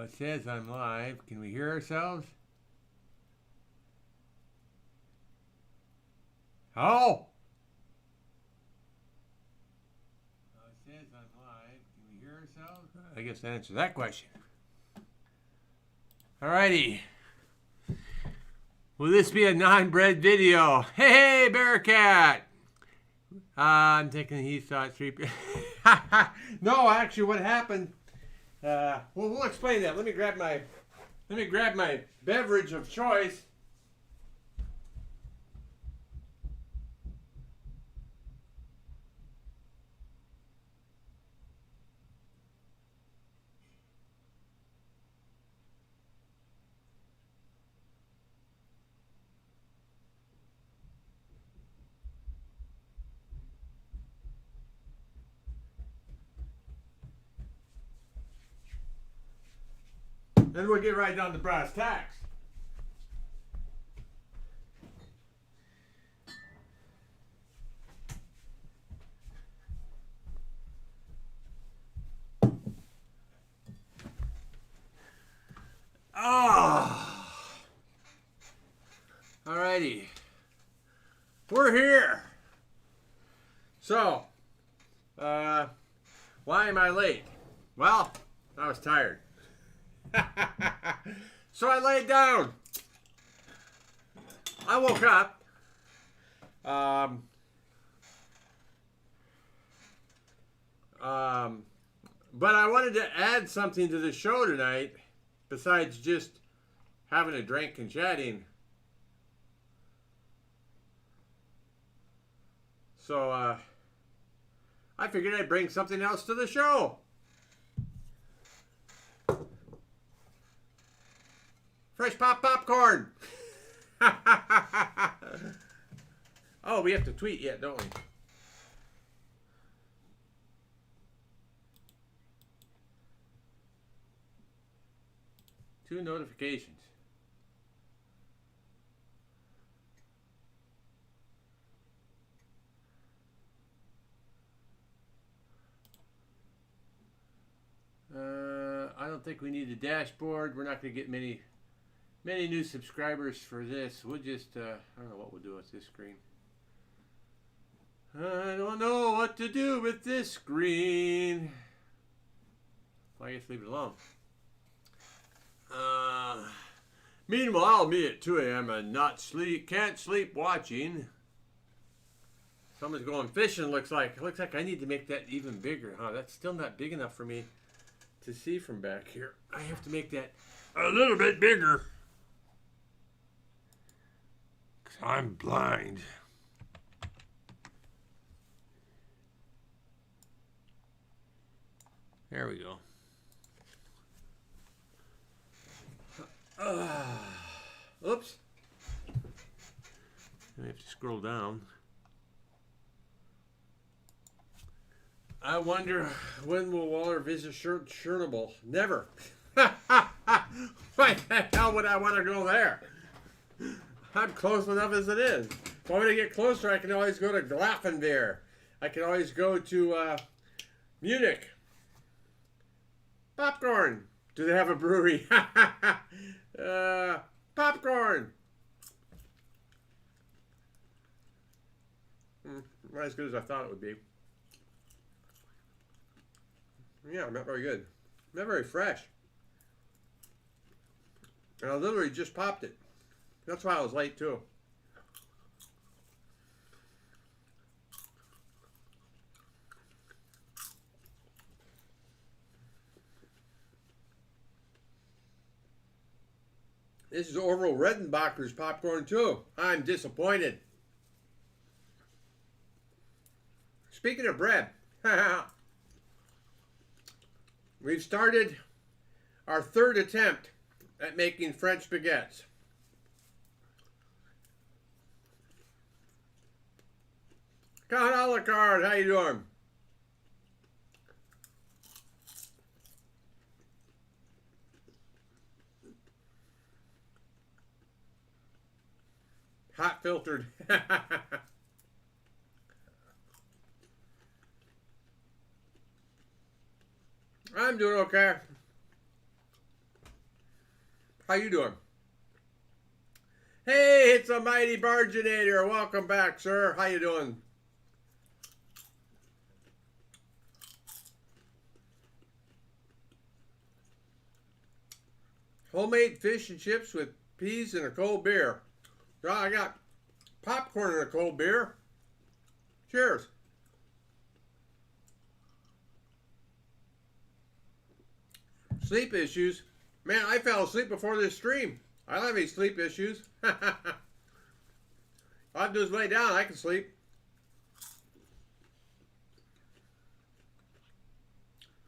It says I'm live. Can we hear ourselves? Oh! It says I'm live. Can we hear ourselves? I guess that answers that question. Alrighty. Will this be a non-bred video? Hey, Bearcat! I'm thinking he thought three. No, actually, what happened? Well, we'll explain that. Let me grab my beverage of choice. Then we'll get right down to brass tacks. Alrighty. We're here. So, why am I late? Well, I was tired. So I laid down. I woke up. But I wanted to add something to the show tonight besides just having a drink and chatting. So I figured I'd bring something else to the show. Fresh popcorn. Oh, we have to tweet yet, don't we? Two notifications. I don't think we need a dashboard. We're not going to get many new subscribers for this. We'll just, I don't know what we'll do with this screen. I don't know what to do with this screen. Well, I guess leave it alone. Meanwhile, me at 2 a.m. and can't sleep watching. Someone's going fishing, looks like. Looks like I need to make that even bigger, huh? That's still not big enough for me to see from back here. I have to make that a little bit bigger. I'm blind. There we go. Oops. I have to scroll down. I wonder when will Waller visit Chernobyl? Never. Why the hell would I want to go there? I'm close enough as it is. If I want to get closer, I can always go to Glafenbeer. I can always go to Munich. Popcorn. Do they have a brewery? Popcorn. Not as good as I thought it would be. Yeah, not very good. Not very fresh. And I literally just popped it. That's why I was late too. This is Orville Redenbacher's popcorn too. I'm disappointed. Speaking of bread, we've started our third attempt at making French baguettes. Count a la carte, how you doing? Hot filtered. I'm doing okay. How you doing? Hey, it's a mighty Barginator. Welcome back, sir. How you doing? Homemade fish and chips with peas and a cold beer. Well, I got popcorn and a cold beer. Cheers. Sleep issues. Man, I fell asleep before this stream. I don't have any sleep issues. All I have to do is lay down. I can sleep.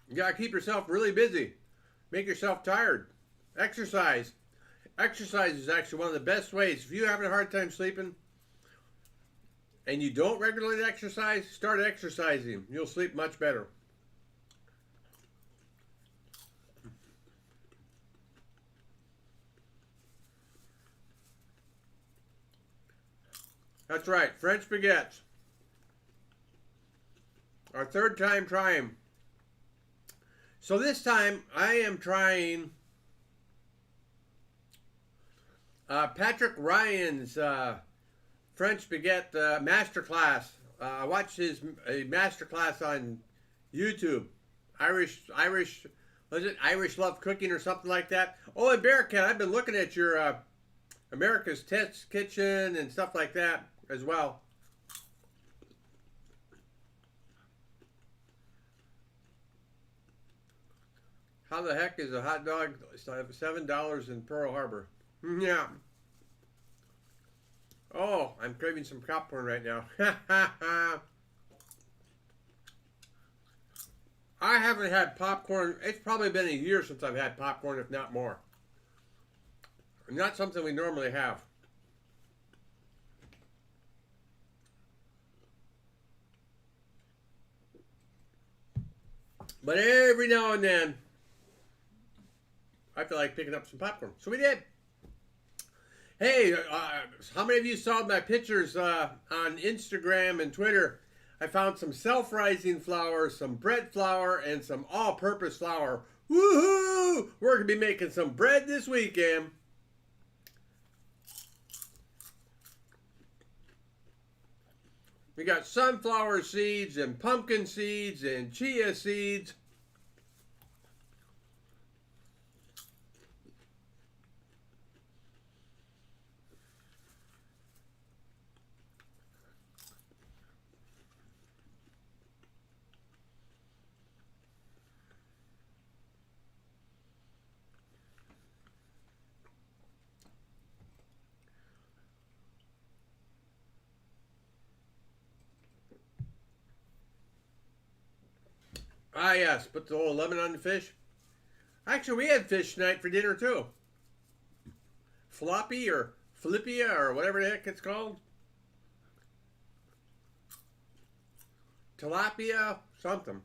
You gotta keep yourself really busy. Make yourself tired. Exercise. Exercise is actually one of the best ways. If you're having a hard time sleeping and you don't regularly exercise, start exercising. You'll sleep much better. That's right, French baguettes. Our third time trying. So this time I am trying Patrick Ryan's French baguette masterclass. I watched his masterclass on YouTube. Irish, was it Irish Love Cooking or something like that? Oh, and Bearcat, I've been looking at your America's Test Kitchen and stuff like that as well. How the heck is a hot dog $7 in Pearl Harbor? Yeah. Oh, I'm craving some popcorn right now. I haven't had popcorn. It's probably been a year since I've had popcorn, if not more. Not something we normally have. But every now and then, I feel like picking up some popcorn. So we did. Hey, how many of you saw my pictures on Instagram and Twitter? I found some self-rising flour, some bread flour, and some all-purpose flour. Woohoo! We're going to be making some bread this weekend. We got sunflower seeds and pumpkin seeds and chia seeds. Ah, yes, put the little lemon on the fish. Actually, we had fish tonight for dinner, too. Floppy or flippia or whatever the heck it's called. Tilapia, something.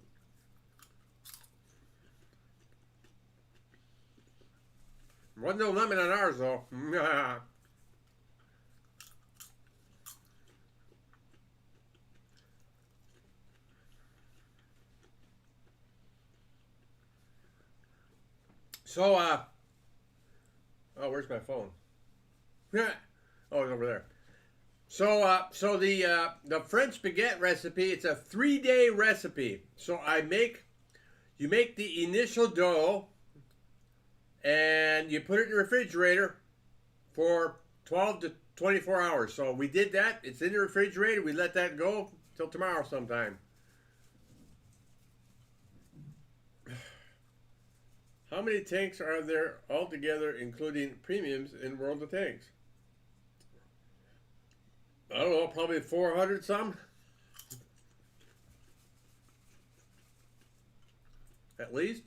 Wasn't no lemon on ours, though. So, oh, where's my phone? Oh, it's over there. So, the French baguette recipe, it's a 3-day recipe. So you make the initial dough, and you put it in the refrigerator for 12 to 24 hours. So we did that. It's in the refrigerator. We let that go till tomorrow sometime. How many tanks are there altogether, including premiums in World of Tanks? I don't know, probably 400 some. At least.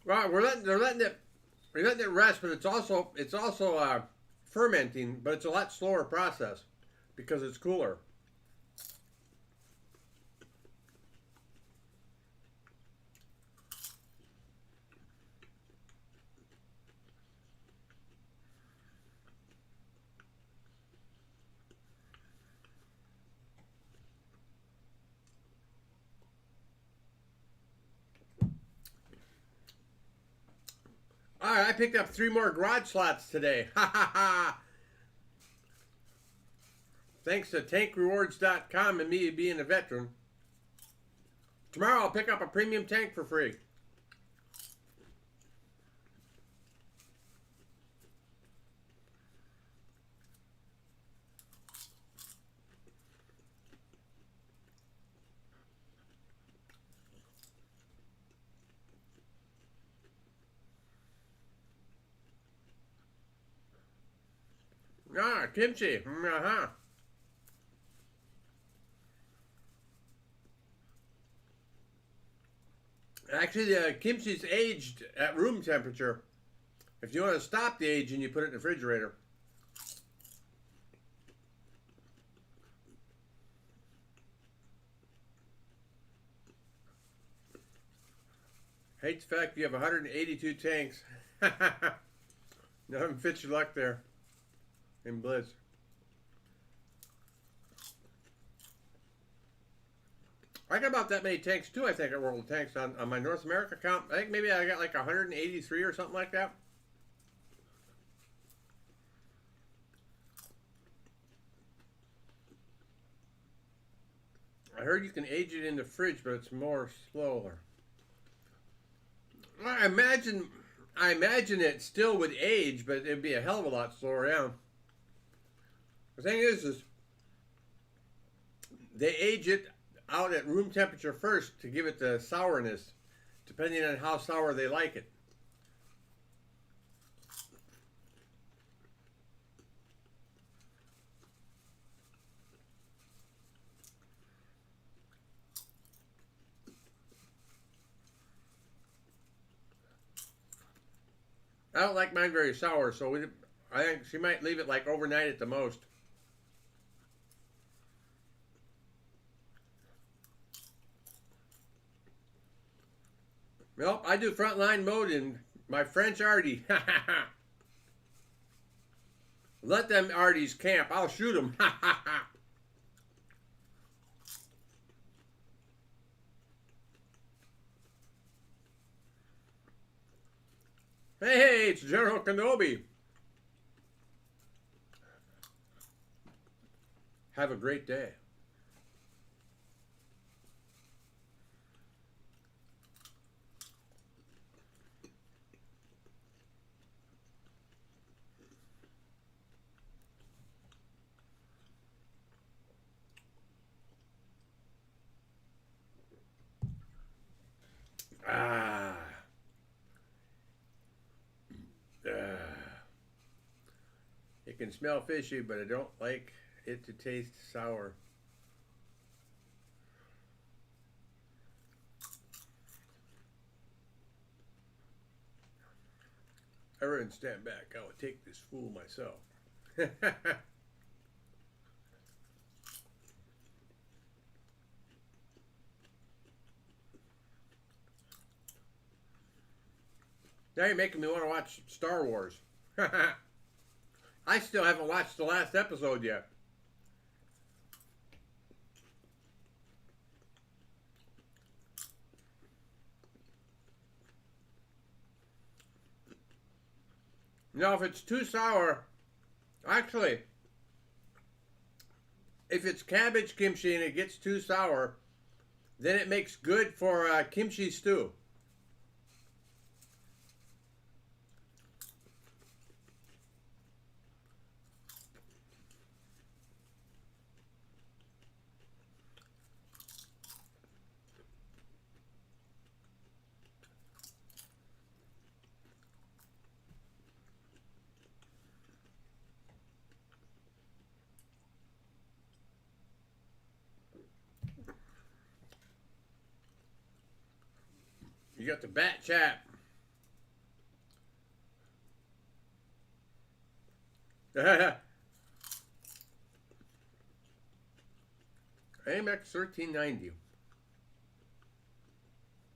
Well, we're letting it rest, but it's also fermenting, but it's a lot slower process because it's cooler. All right, I picked up 3 more garage slots today. Ha ha ha! Thanks to tankrewards.com and me being a veteran. Tomorrow I'll pick up a premium tank for free. Ah, kimchi. Uh-huh. Actually, the kimchi's aged at room temperature. If you want to stop the aging, you put it in the refrigerator. Hate the fact you have 182 tanks. Nothing fits your luck there in Blizz. I got about that many tanks too, I think, at World of Tanks on my North America account. I think maybe I got like 183 or something like that. I heard you can age it in the fridge, but it's more slower. I imagine it still would age, but it'd be a hell of a lot slower, yeah. The thing is they age it out at room temperature first to give it the sourness, depending on how sour they like it. I don't like mine very sour, so I think she might leave it like overnight at the most. Well, I do frontline mode in my French Artie. Let them Arties camp. I'll shoot them. Hey, it's General Kenobi. Have a great day. Ah. It can smell fishy, but I don't like it to taste sour. Everyone stand back. I will take this fool myself. Now you're making me want to watch Star Wars. I still haven't watched the last episode yet. Now, if it's too sour, actually, if it's cabbage kimchi and it gets too sour, then it makes good for kimchi stew. You got the bat chat. AMX 1390.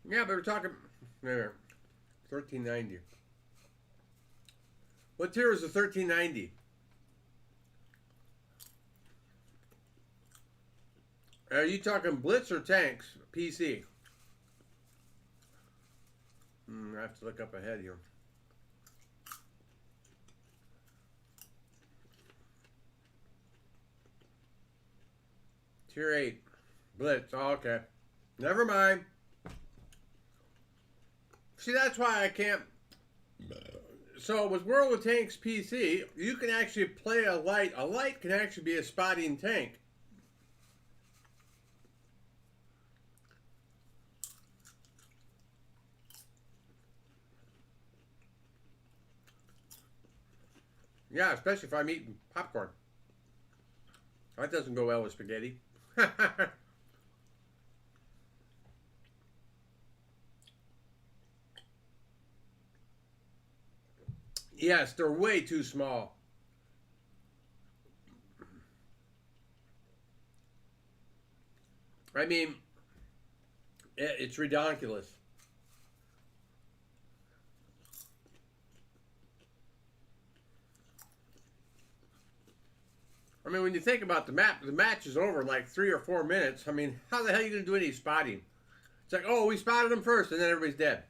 Yeah, but we're talking there. 1390. What tier is the 1390? Are you talking Blitz or Tanks? PC. I have to look up ahead here. Tier 8. Blitz. Oh, okay. Never mind. See, that's why I can't. So with World of Tanks PC, you can actually play a light. A light can actually be a spotting tank. Yeah, especially if I'm eating popcorn. That doesn't go well with spaghetti. Yes, they're way too small. I mean, it's ridiculous. I mean, when you think about the map, the match is over in like 3 or 4 minutes. I mean, how the hell are you going to do any spotting? It's like, oh, we spotted them first, and then everybody's dead.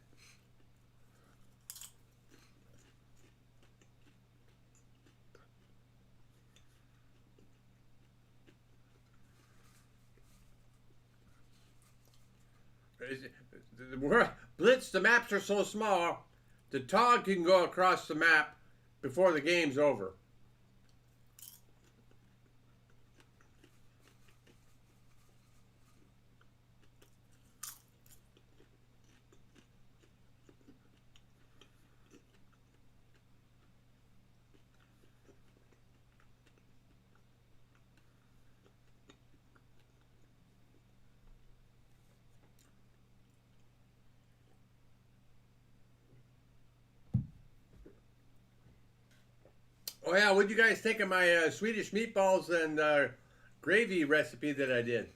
Blitz, the maps are so small, the Tog can go across the map before the game's over. Oh yeah, what'd you guys think of my Swedish meatballs and gravy recipe that I did?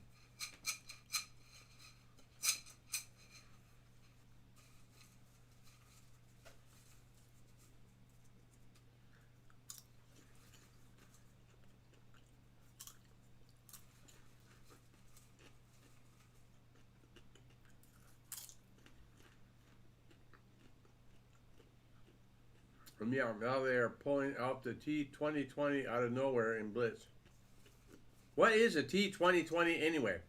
Yeah, now they are pulling out the T2020 out of nowhere in Blitz. What is a T2020 anyway?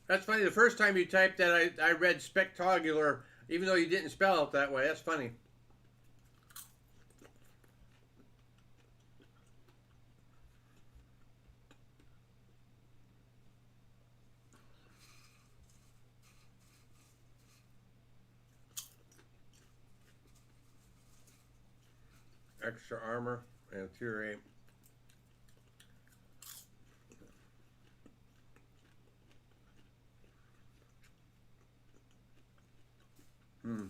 That's funny. The first time you typed that, I read spectacular, even though you didn't spell it that way. That's funny. Extra armor and tier 8. Hmm.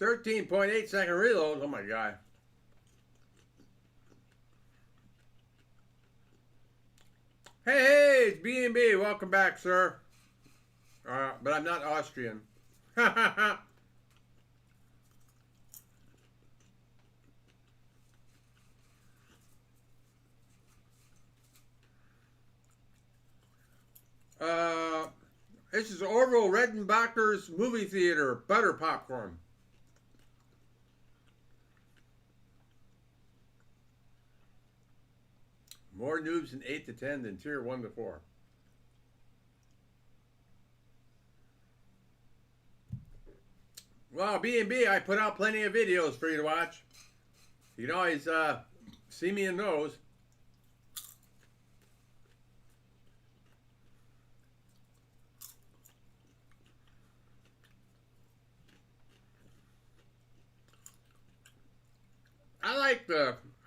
.8 second reload. Oh my god. Hey, it's B&B. Welcome back, sir. But I'm not Austrian. This is Orville Redenbacher's movie theater butter popcorn. More noobs in 8 to 10 than tier 1 to 4. Well, B&B, I put out plenty of videos for you to watch. You can always see me in those.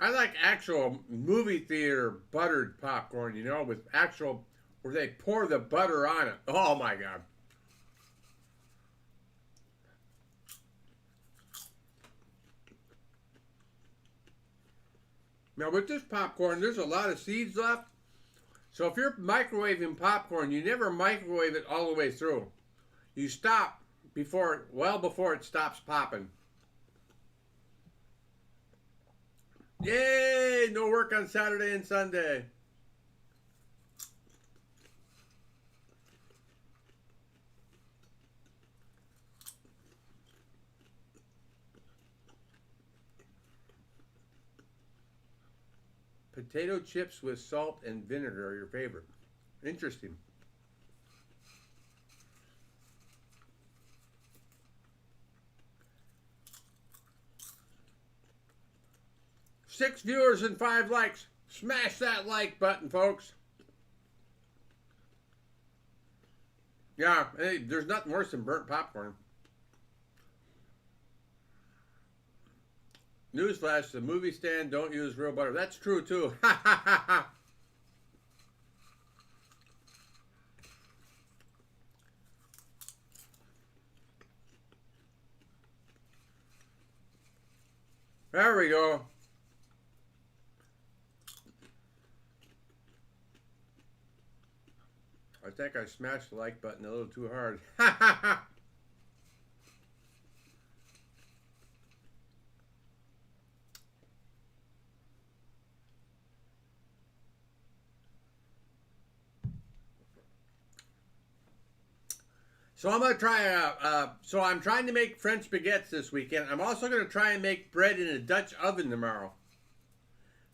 I like actual movie theater buttered popcorn, you know, with actual where they pour the butter on it. Oh my god. Now with this popcorn, there's a lot of seeds left. So if you're microwaving popcorn, you never microwave it all the way through. You stop well before it stops popping. Yay! Yay! No work on Saturday and Sunday. Potato chips with salt and vinegar are your favorite. Interesting. Six viewers and 5 likes. Smash that like button, folks. Yeah, hey, there's nothing worse than burnt popcorn. Newsflash, the movie stand don't use real butter. That's true, too. There we go. I think I smashed the like button a little too hard. So I'm gonna try. So I'm trying to make French baguettes this weekend. I'm also gonna try and make bread in a Dutch oven tomorrow.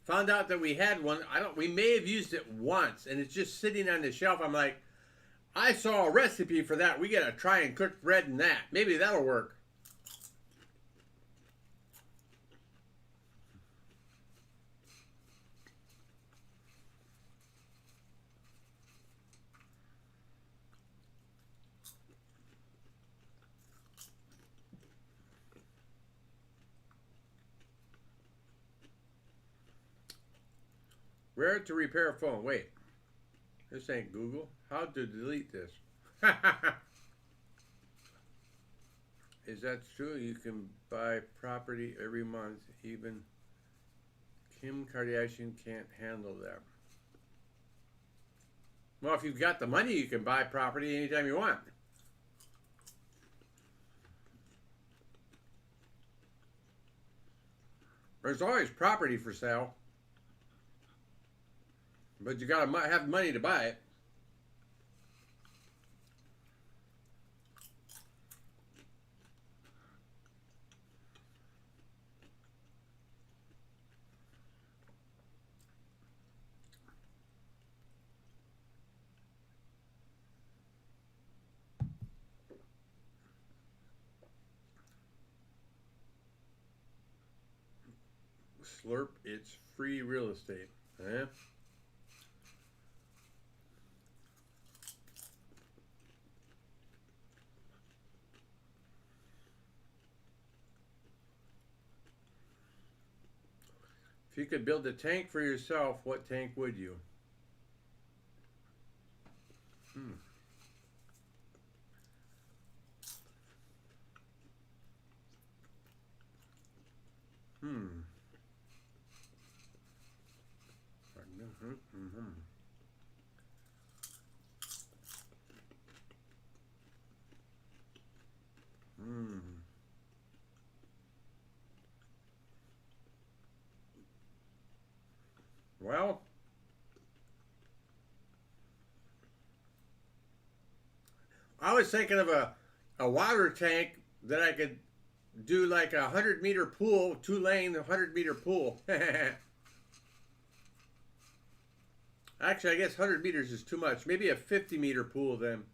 Found out that we had one. We may have used it once, and it's just sitting on the shelf. I'm like, I saw a recipe for that. We gotta try and cook bread in that. Maybe that'll work. Where to repair a phone? Wait, this ain't Google. How to delete this? Is that true? You can buy property every month. Even Kim Kardashian can't handle that. Well, if you've got the money, you can buy property anytime you want. There's always property for sale. But you gotta have money to buy it. Slurp, it's free real estate. Eh? If you could build a tank for yourself, what tank would you? Hmm. Hmm. Hmm. Well, I was thinking of a water tank that I could do like a 100-meter pool, 2-lane 100-meter pool. Actually, I guess 100 meters is too much. Maybe a 50-meter pool then.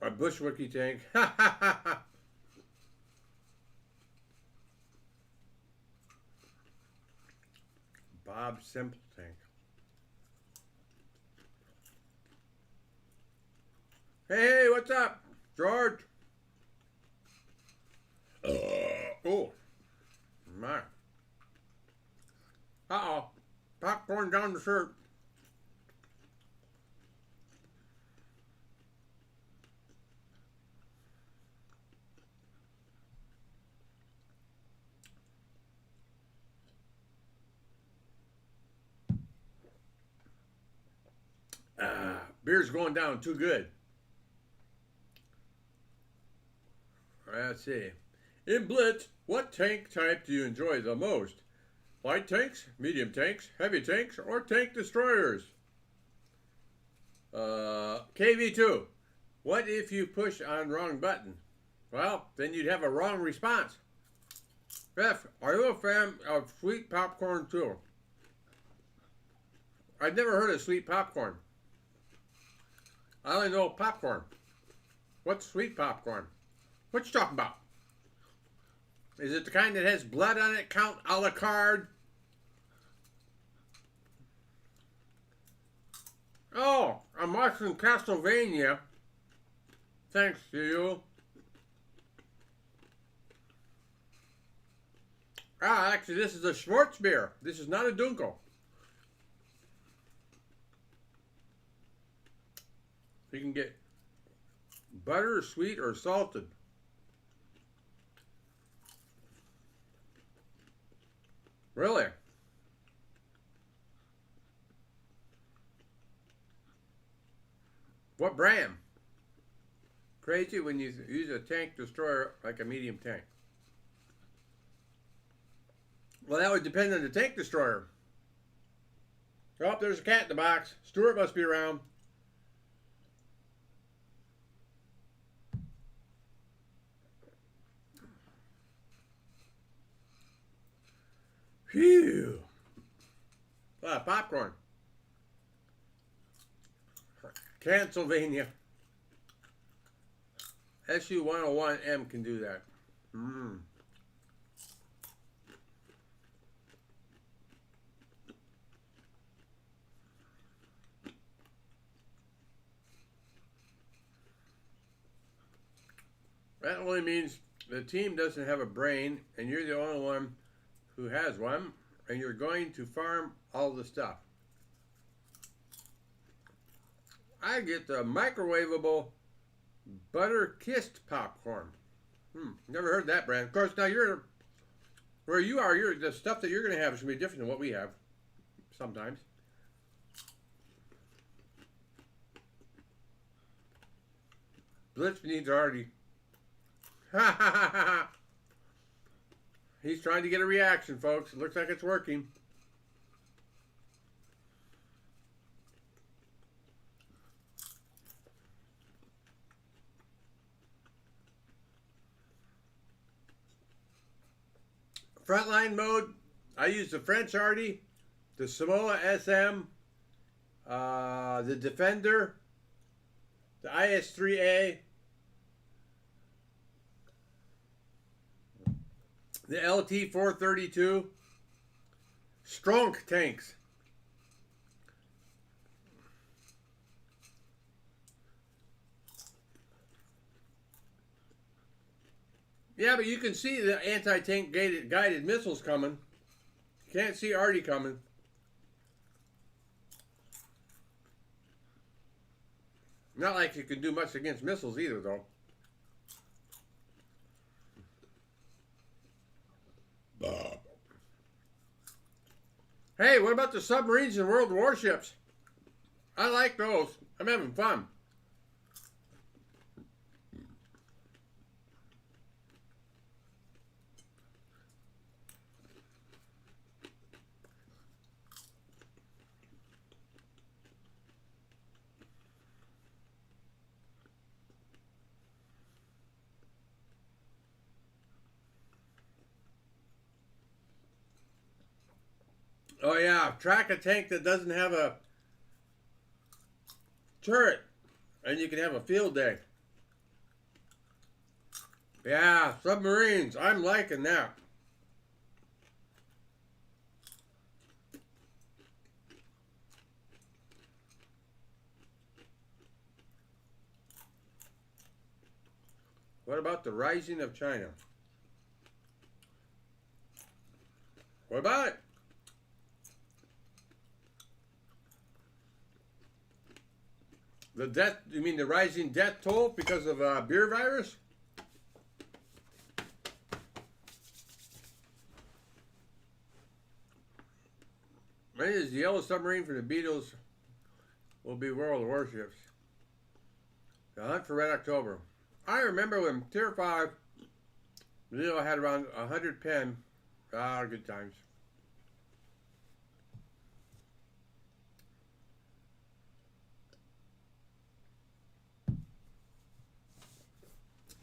A bushwookie tank. Bob Simple tank. Hey, what's up, George? Oh, my. Uh-oh. Popcorn down the shirt. Beer's going down too good. Let's see. In Blitz, what tank type do you enjoy the most? Light tanks, medium tanks, heavy tanks, or tank destroyers? KV2. What if you push on wrong button? Well, then you'd have a wrong response. F, are you a fan of sweet popcorn too? I've never heard of sweet popcorn. I only know popcorn. What's sweet popcorn? What you talking about? Is it the kind that has blood on it, Count a la carte? Oh, I'm watching Castlevania. Thanks to you. Ah, actually, this is a Schwartz beer. This is not a Dunkel. You can get butter, sweet, or salted. Really? What brand? Crazy when you use a tank destroyer like a medium tank. Well, that would depend on the tank destroyer. Oh, there's a cat in the box. Stuart must be around. Phew. A lot of popcorn. Pennsylvania. SU-101M can do that. That only means the team doesn't have a brain and you're the only one who has one, and you're going to farm all the stuff. I get the microwavable butter-kissed popcorn. Never heard that brand. Of course, now where you are, the stuff that you're going to have is going to be different than what we have sometimes. Blitz needs already. Ha ha ha ha. He's trying to get a reaction, folks. It looks like it's working. Frontline mode, I use the French Arty, the Samoa SM, the Defender, the IS-3A, the LT-432, Strong tanks. Yeah, but you can see the anti-tank guided missiles coming. You can't see Arty coming. Not like you can do much against missiles either, though. Hey, what about the submarines and world warships? I like those. I'm having fun. Oh yeah, track a tank that doesn't have a turret, and you can have a field day. Yeah, submarines, I'm liking that. What about the rising of China? What about it? The death, you mean the rising death toll because of beer virus? Mine is the yellow submarine from the Beatles will be world warships. The hunt for Red October. I remember when Tier 5 Leo had around 100 pen. Ah, good times.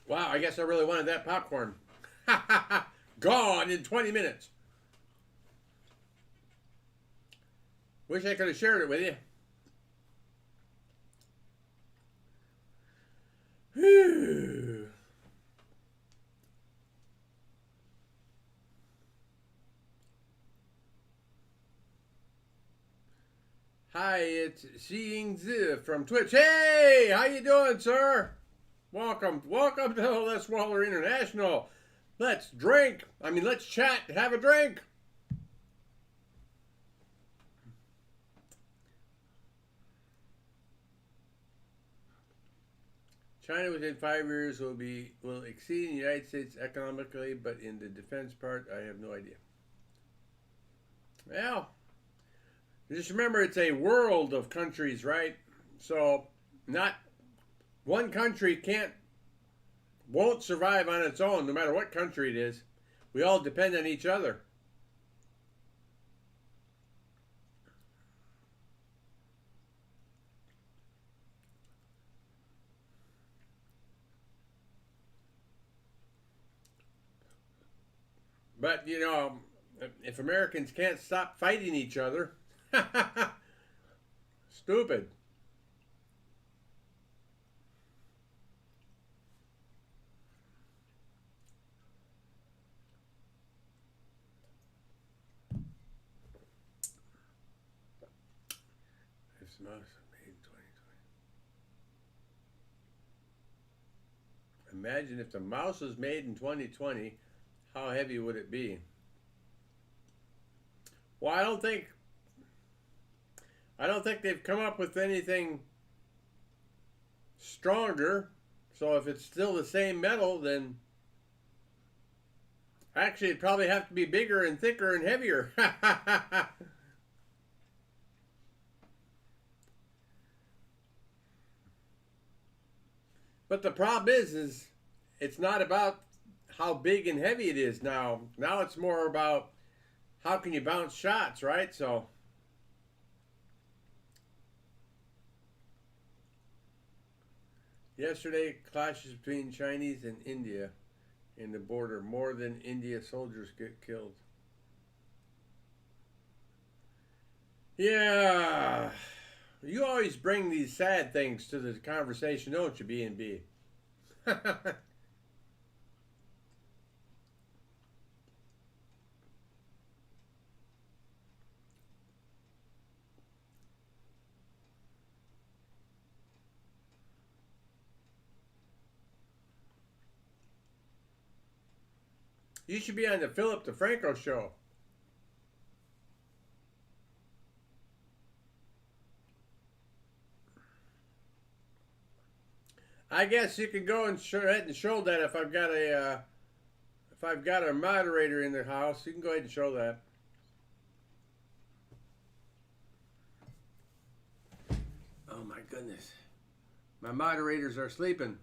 Wow, I guess I really wanted that popcorn. Gone in 20 minutes. Wish I could have shared it with you. Whew. Hi, it's Seeing Zi from Twitch. Hey, how you doing, sir? Welcome to Les Waller International. Let's drink. Let's chat. Have a drink. China within 5 years will exceed the United States economically, but in the defense part, I have no idea. Well, just remember it's a world of countries, right? So not one country won't survive on its own, no matter what country it is. We all depend on each other. But, if Americans can't stop fighting each other, stupid. This mouse made in 2020. Imagine if the mouse was made in 2020, how heavy would it be? Well, I don't think they've come up with anything stronger. So if it's still the same metal, then actually it'd probably have to be bigger and thicker and heavier. But the problem is it's not about how big and heavy it is now. Now it's more about how can you bounce shots, right? So yesterday, clashes between Chinese and India in the border. More than India soldiers get killed. Yeah. You always bring these sad things to the conversation, don't you, B&B? You should be on the Philip DeFranco show. I guess you can go and ahead and show that if I've got a moderator in the house. You can go ahead and show that. Oh my goodness, my moderators are sleeping.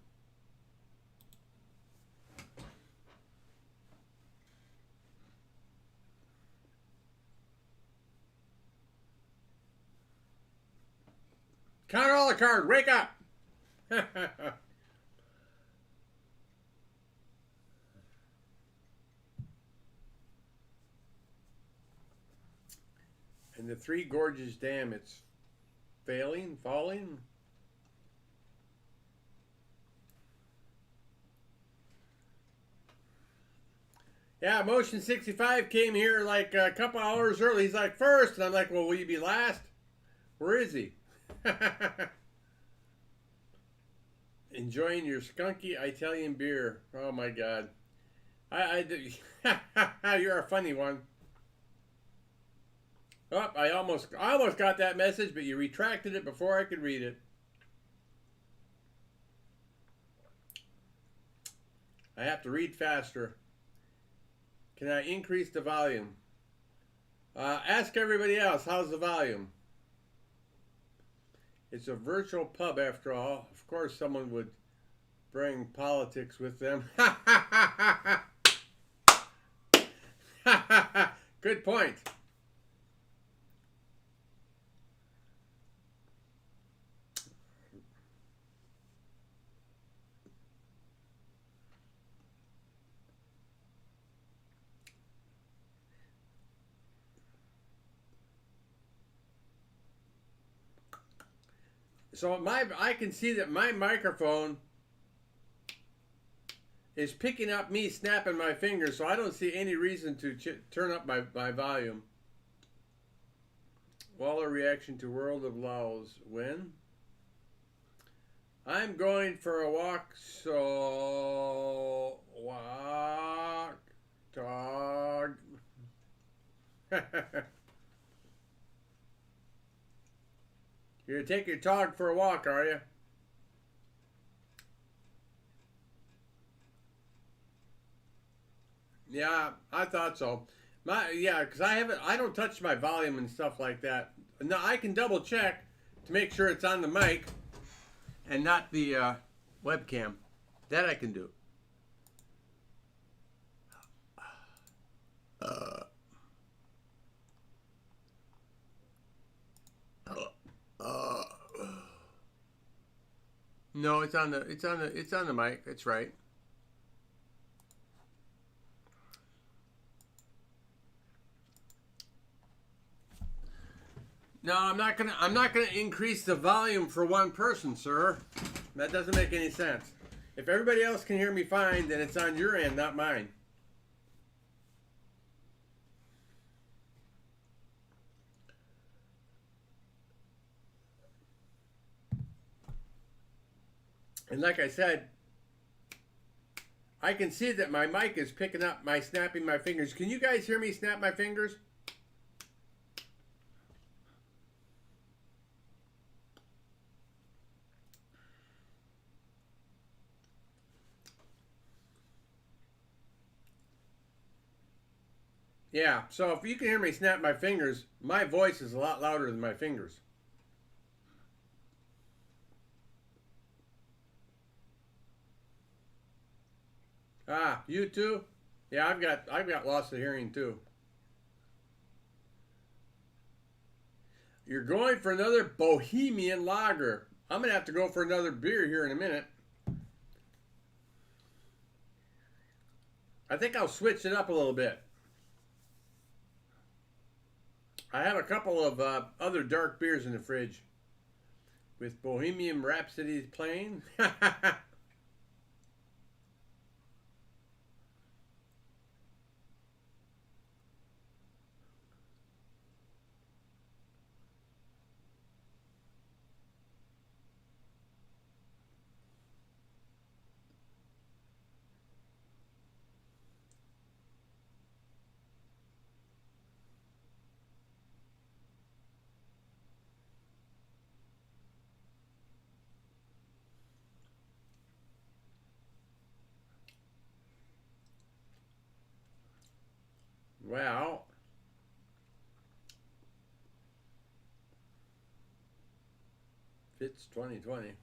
Counter all the card. Wake up. And the Three Gorges Dam, it's falling. Yeah, Motion 65 came here like a couple hours early. He's like, first. And I'm like, well, will you be last? Where is he? Enjoying your skunky Italian beer. Oh my God. You're a funny one. Oh, I almost got that message, but you retracted it before I could read it. I have to read faster. Can I increase the volume? Ask everybody else, how's the volume? It's a virtual pub after all. Of course, someone would bring politics with them. Good point. So I can see that my microphone is picking up me snapping my fingers, so I don't see any reason to turn up my volume. Waller reaction to World of Laos. When? I'm going for a walk, so walk, dog. You're gonna take your dog for a walk, are you? Yeah, I thought so. Because I don't touch my volume and stuff like that. Now I can double check to make sure it's on the mic and not the webcam. That I can do. No, it's on the mic. That's right. No, I'm not gonna increase the volume for one person, sir. That doesn't make any sense. If everybody else can hear me fine, then it's on your end, not mine. And like I said, I can see that my mic is picking up my snapping my fingers. Can you guys hear me snap my fingers? Yeah, so if you can hear me snap my fingers, my voice is a lot louder than my fingers. Ah, you too? Yeah, I've got loss of hearing too. You're going for another Bohemian lager. I'm gonna have to go for another beer here in a minute. I think I'll switch it up a little bit. I have a couple of other dark beers in the fridge with Bohemian Rhapsody playing. Well, it's 2020.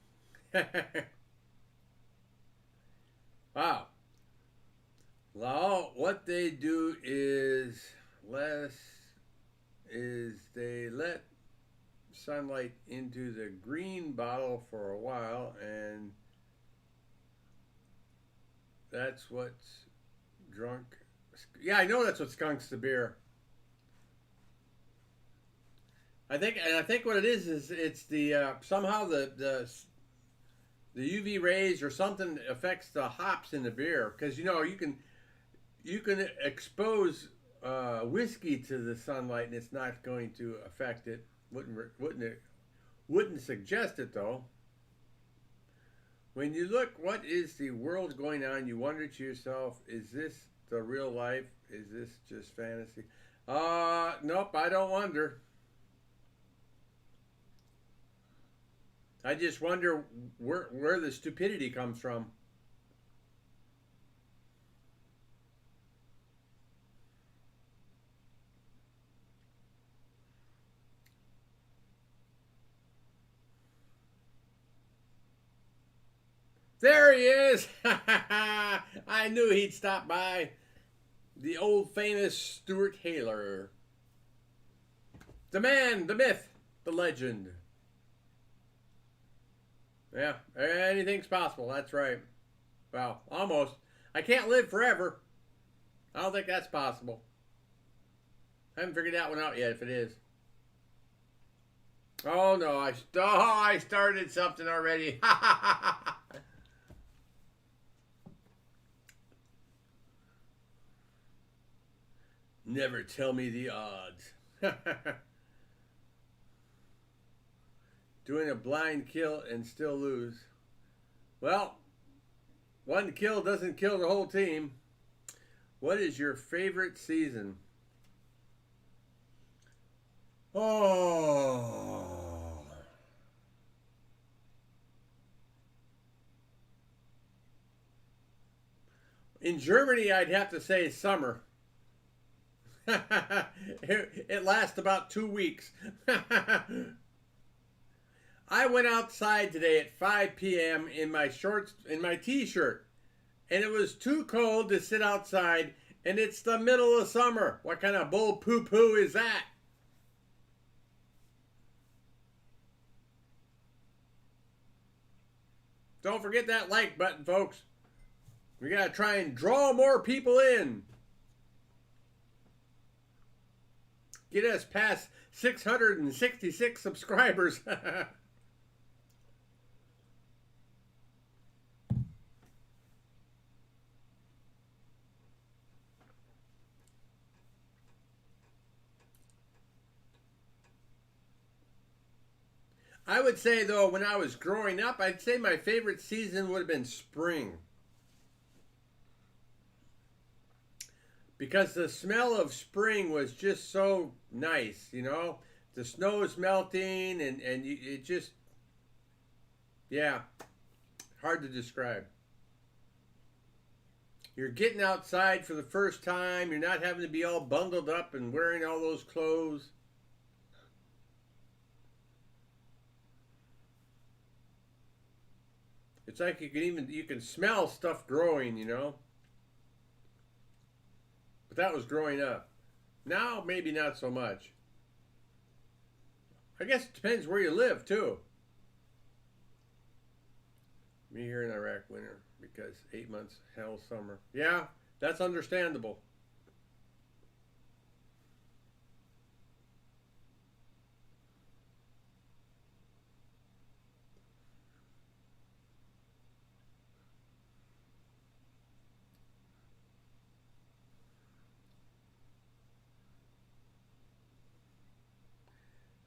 Wow. Well, what they do is they let sunlight into the green bottle for a while, and that's what's drunk. Yeah, I know that's what skunks the beer. I think what it is it's the somehow the UV rays or something affects the hops in the beer, because you can expose whiskey to the sunlight and it's not going to affect it. Wouldn't suggest it though. When you look, what is the world going on? You wonder to yourself, is this the real life? Is this just fantasy? Nope, I don't wonder. I just wonder where the stupidity comes from. There he is. I knew he'd stop by. The old famous Stuart Haler. The man, the myth, the legend. Yeah, anything's possible. That's right. Well, almost. I can't live forever. I don't think that's possible. I haven't figured that one out yet, if it is. Oh, no. I started something already. Never tell me the odds. Doing a blind kill and still lose. Well, one kill doesn't kill the whole team. What is your favorite season? Oh. In Germany, I'd have to say summer. It lasts about 2 weeks. I went outside today at 5 p.m. in my shorts, in my t-shirt, and it was too cold to sit outside, and it's the middle of summer. What kind of bull poo-poo is that? Don't forget that like button, folks. We gotta try and draw more people in. Get us past 666 subscribers. I would say, though, when I was growing up, I'd say my favorite season would have been spring. Because the smell of spring was just so nice, you know? The snow is melting, and it just, yeah, hard to describe. You're getting outside for the first time. You're not having to be all bundled up and wearing all those clothes. It's like you can smell stuff growing, you know? But that was growing up. Now, maybe not so much. I guess it depends where you live, too. Me here in Iraq winter, because 8 months, hell summer. Yeah, that's understandable.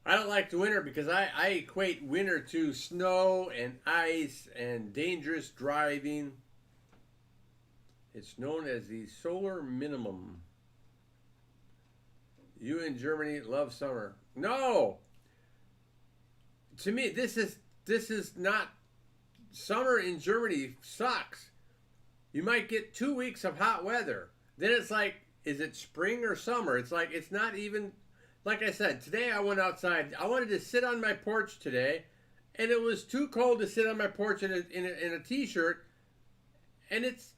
I don't like the winter because I equate winter to snow and ice and dangerous driving. It's known as the solar minimum. You in Germany love summer. No! To me, this is not summer in Germany sucks. You might get 2 weeks of hot weather. Then it's like, is it spring or summer? It's like, it's not even, like I said, today I went outside. I wanted to sit on my porch today, and it was too cold to sit on my porch in a t-shirt, and it's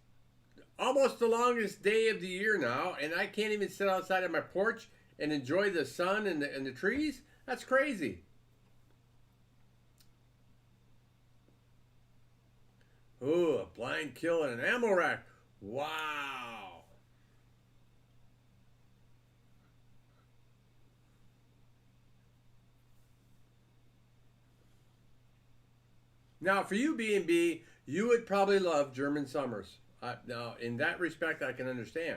almost the longest day of the year now, and I can't even sit outside on my porch and enjoy the sun and the trees. That's crazy. Ooh, a blind kill and an ammo rack. Wow. Now, for you, B&B, you would probably love German summers. Now, in that respect, I can understand.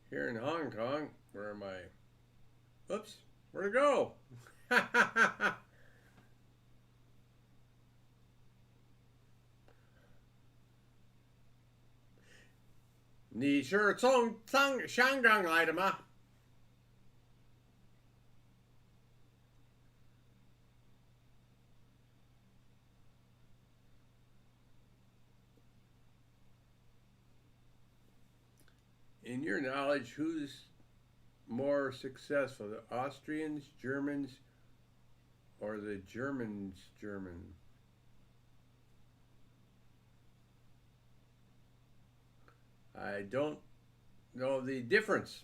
Here in Hong Kong, where am I? Oops, where'd it go? 你是从香港来的吗? In your knowledge, who's more successful, the Austrians, Germans, or the Germans German? I don't know the difference.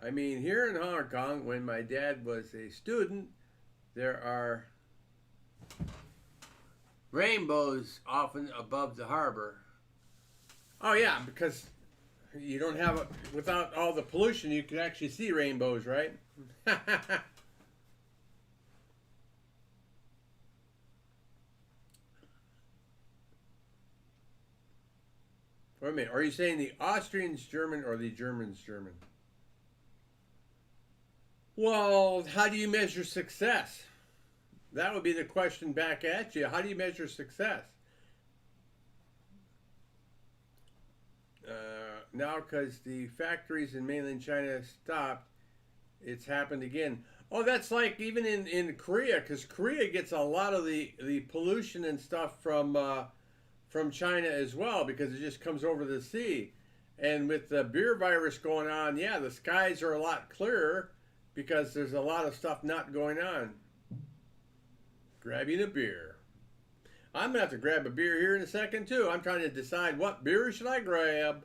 I mean, here in Hong Kong, when my dad was a student, there are rainbows often above the harbor. Oh yeah, because you don't have it without all the pollution. You could actually see rainbows, right? Wait a minute. Are you saying the Austrians German or the Germans German? Well, how do you measure success? That would be the question back at you. How do you measure success? Now, because the factories in mainland China stopped, it's happened again. Oh, that's like even in Korea, because Korea gets a lot of the pollution and stuff from China as well, because it just comes over the sea. And with the beer virus going on, yeah, the skies are a lot clearer because there's a lot of stuff not going on. Grabbing a beer. I'm going to have to grab a beer here in a second, too. I'm trying to decide what beer should I grab.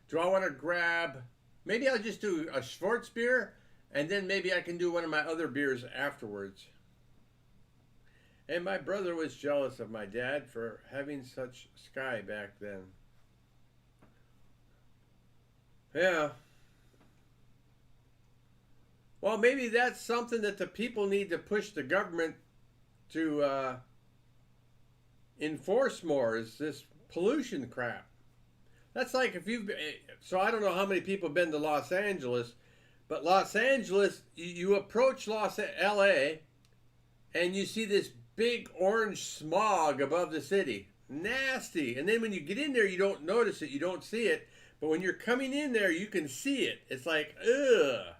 Do I want to grab... Maybe I'll just do a Schwartz beer, and then maybe I can do one of my other beers afterwards. And my brother was jealous of my dad for having such sky back then. Yeah. Well, maybe that's something that the people need to push the government to enforce more, is this pollution crap. That's like if you've... So I don't know how many people have been to Los Angeles, but Los Angeles, you approach LA, and you see this big orange smog above the city. Nasty. And then when you get in there, you don't notice it, you don't see it. But when you're coming in there, you can see it. It's like, ugh.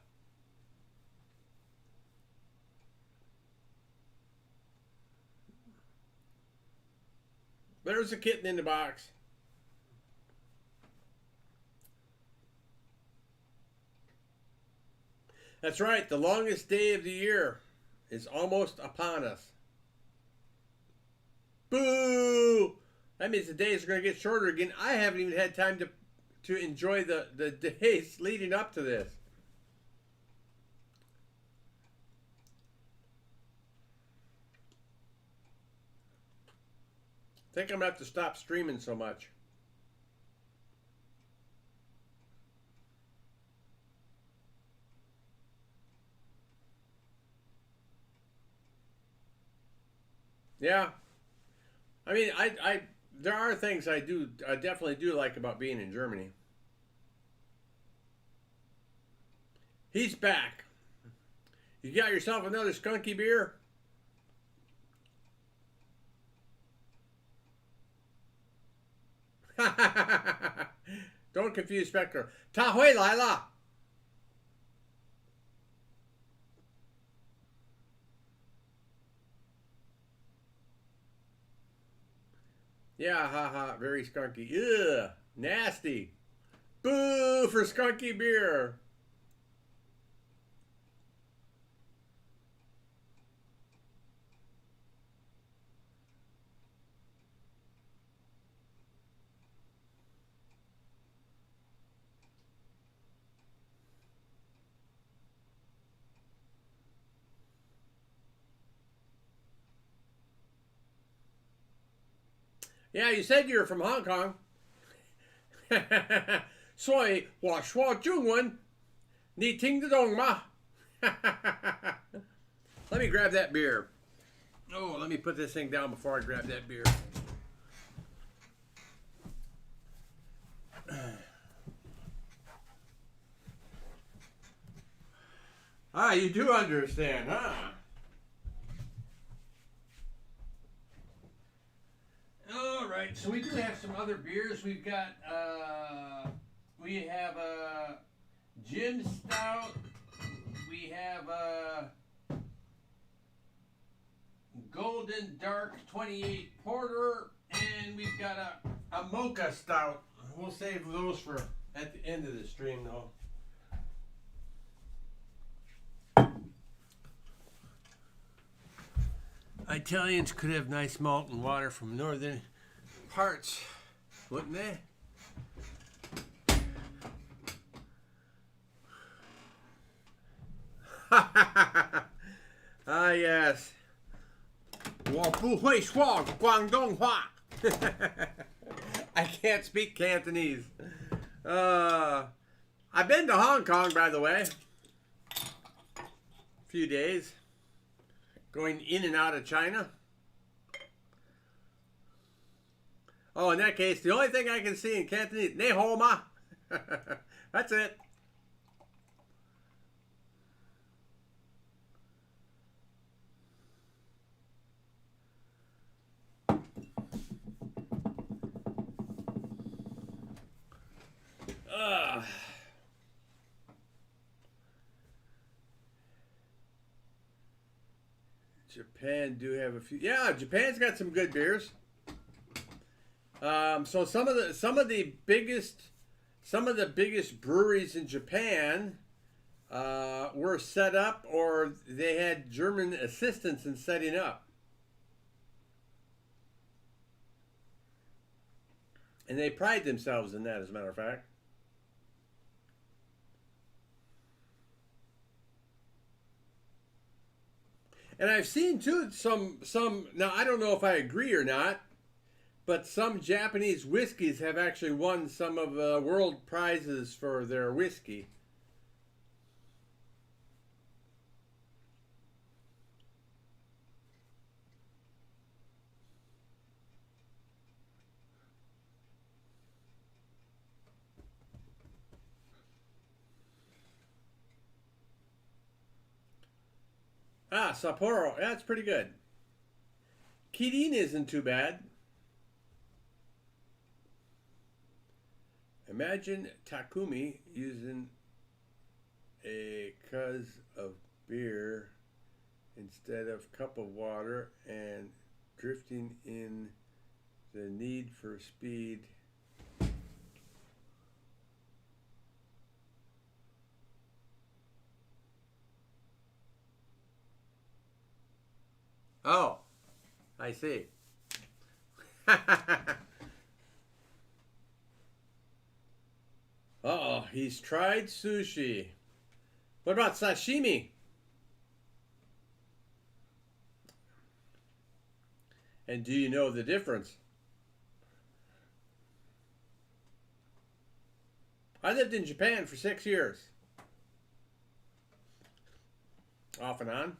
There's a kitten in the box. That's right, the longest day of the year is almost upon us. Boo! That means the days are going to get shorter again. I haven't even had time to enjoy the days leading up to this. I think I'm going to have to stop streaming so much. Yeah. I mean, there are things I definitely do like about being in Germany. He's back. You got yourself another skunky beer? Don't confuse Spectre. 他回来了. Yeah, haha, very skunky. Ugh, nasty. Boo for skunky beer. Yeah, you said you were from Hong Kong. 所以我说中文，你听得懂吗? Let me grab that beer. Oh, let me put this thing down before I grab that beer. Ah, you do understand, huh? All right. right, so we do have some other beers. We've got we have a gin stout. We have a golden dark 28 porter, and we've got a mocha stout. We'll save those for at the end of the stream, though. Italians could have nice malt and water from northern parts, wouldn't they? Ah, yes. 我不会说广东话. I can't speak Cantonese. I've been to Hong Kong, by the way. A few days. Going in and out of China. Oh, in that case, the only thing I can see in Cantonese, "Ni hao ma." That's it. Japan do have a few. Yeah, Japan's got some good beers. So some of the biggest breweries in Japan were set up, or they had German assistance in setting up, and they pride themselves in that, as a matter of fact. And I've seen too some now I don't know if I agree or not, but some Japanese whiskeys have actually won some of the world prizes for their whiskey. Ah, Sapporo. That's pretty good. Kirin isn't too bad. Imagine Takumi using a cuz of beer instead of cup of water and drifting in the need for speed. Oh, I see. Uh-oh, he's tried sushi. What about sashimi? And do you know the difference? I lived in Japan for 6 years. Off and on.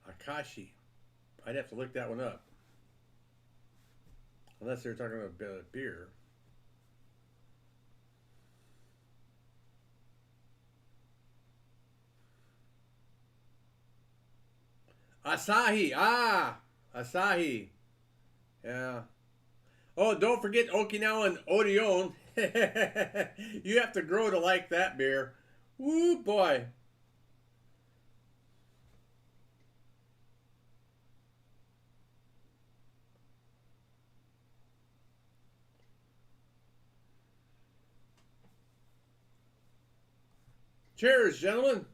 Akashi. I'd have to look that one up. Unless they're talking about beer. Asahi. Ah, Asahi. Yeah. Oh, don't forget Okinawan Orion. You have to grow to like that beer. Woo, boy. Cheers, gentlemen.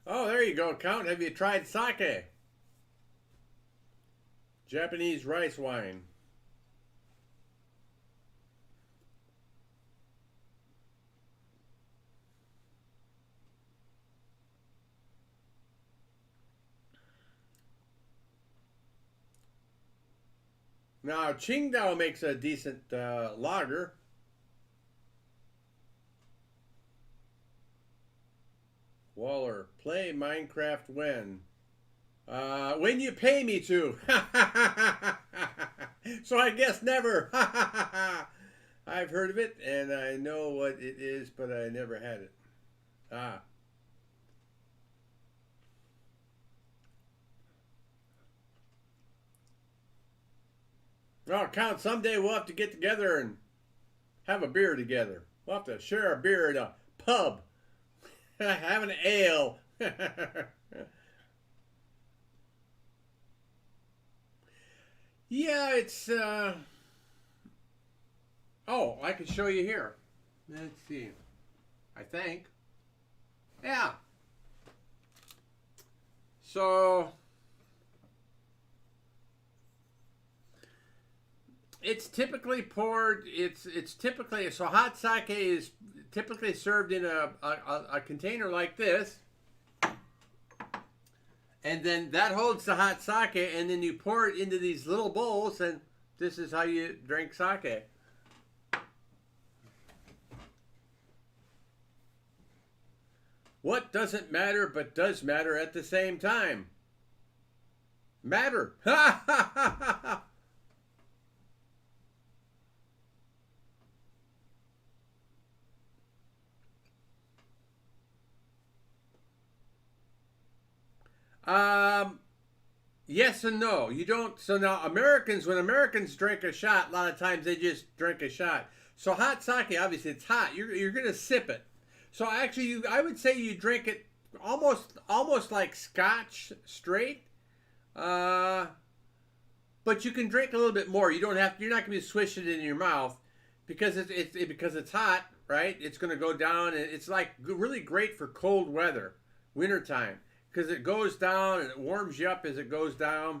Oh, there you go, Count. Have you tried sake? Japanese rice wine. Now, Qingdao makes a decent lager. Waller, play Minecraft when? When you pay me to. So I guess never. I've heard of it and I know what it is, but I never had it. Ah. Well, count someday we'll have to get together and have a beer together. We'll have to share a beer at a pub. Have an ale. Yeah, it's oh, I can show you here. Let's see. I think. Yeah. So it's typically poured. It's typically so hot sake is typically served in a container like this, and then that holds the hot sake, and then you pour it into these little bowls, and this is how you drink sake. What doesn't matter but does matter at the same time? Matter. Ha ha ha ha. Yes and no. You don't. So now Americans, when Americans drink a shot, a lot of times they just drink a shot. So hot sake, obviously it's hot. You're gonna sip it. So actually, I would say you drink it almost like Scotch straight. But you can drink a little bit more. You don't have. You're not gonna be swishing it in your mouth because because it's hot, right? It's gonna go down, and it's like really great for cold weather, wintertime. Because it goes down and it warms you up as it goes down.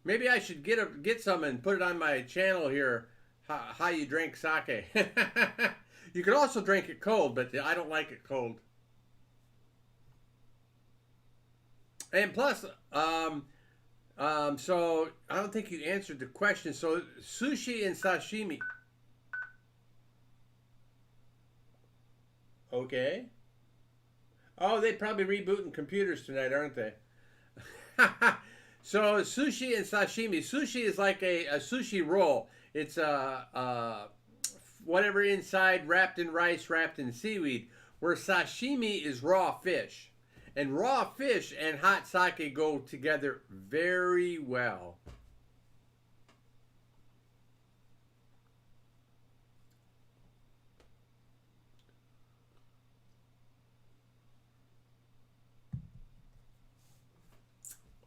Maybe I should get some and put it on my channel here. How you drink sake. You can also drink it cold, but I don't like it cold. And plus, so I don't think you answered the question. So sushi and sashimi. Okay. Oh, they're probably rebooting computers tonight, aren't they? So sushi and sashimi. Sushi is like a sushi roll. It's whatever inside, wrapped in rice, wrapped in seaweed. Where sashimi is raw fish, and raw fish and hot sake go together very well.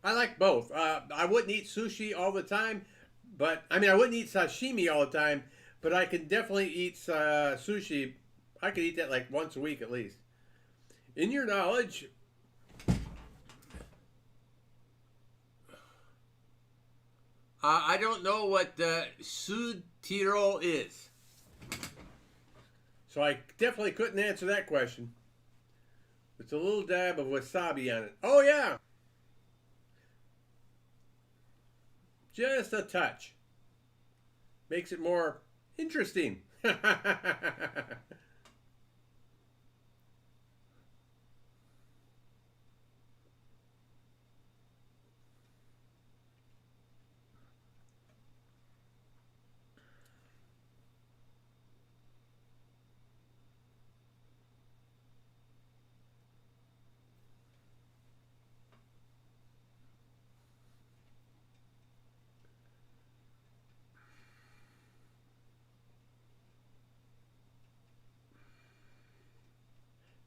I like both. I wouldn't eat sushi all the time, but I mean, I wouldn't eat sashimi all the time, but I can definitely eat sushi. I could eat that like once a week at least. In your knowledge, I don't know what Sud Tirol is, so I definitely couldn't answer that question. It's a little dab of wasabi on it. Oh yeah, just a touch. Makes it more interesting.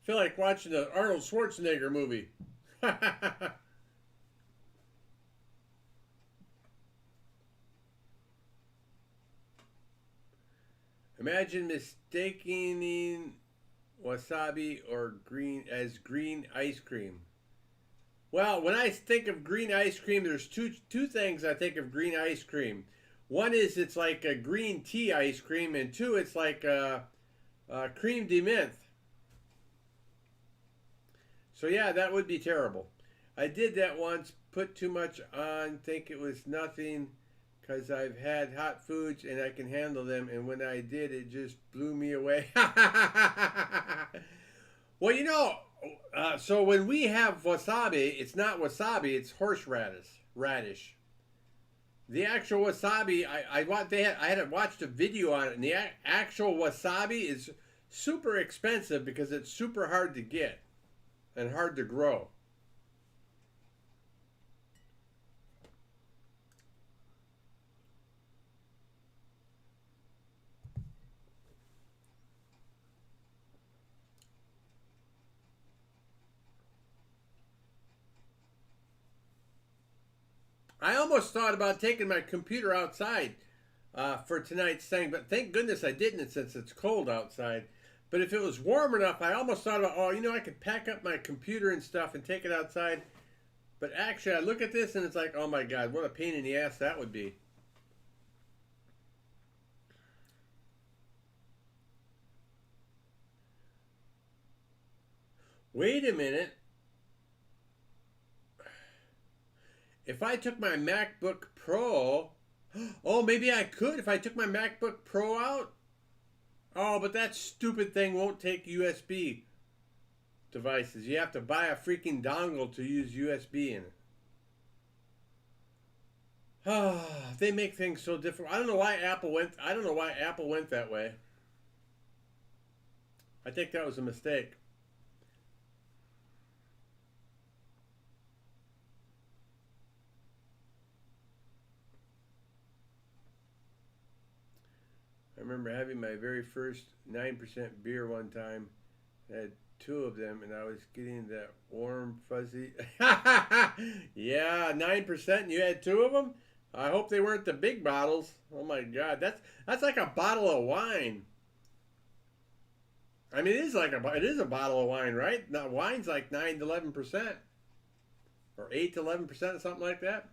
Feel like watching an Arnold Schwarzenegger movie. Imagine mistaking wasabi or green as green ice cream. Well, when I think of green ice cream, there's two things I think of green ice cream. One is it's like a green tea ice cream, and two, it's like cream de menthe. So yeah, that would be terrible. I did that once, put too much on, think it was nothing because I've had hot foods and I can handle them. And when I did, it just blew me away. Well, so when we have wasabi, it's not wasabi, it's radish. The actual wasabi, I had watched a video on it, and the actual wasabi is super expensive because it's super hard to get and hard to grow. I almost thought about taking my computer outside for tonight's thing, but thank goodness I didn't since it's cold outside. But if it was warm enough, I almost thought about, I could pack up my computer and stuff and take it outside. But actually, I look at this and it's like, oh my God, what a pain in the ass that would be. Wait a minute. If I took my MacBook Pro, maybe I could if I took my MacBook Pro out. Oh, but that stupid thing won't take USB devices. You have to buy a freaking dongle to use USB in it. They make things so different. I don't know why Apple went that way. I think that was a mistake. I remember having my very first 9% beer one time. I had two of them, and I was getting that warm, fuzzy. Yeah, 9%, and you had two of them? I hope they weren't the big bottles. Oh my God, that's like a bottle of wine. I mean, it is a bottle of wine, right? Now, wine's like 9 to 11%, or 8 to 11%, or something like that.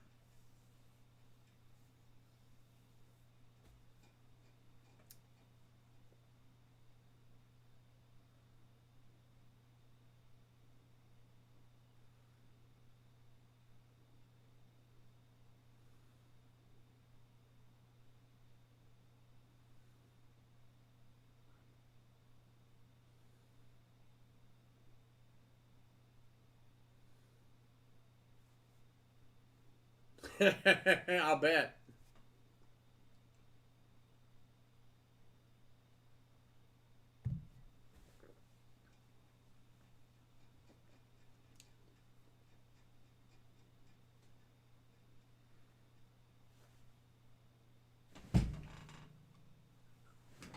I'll bet.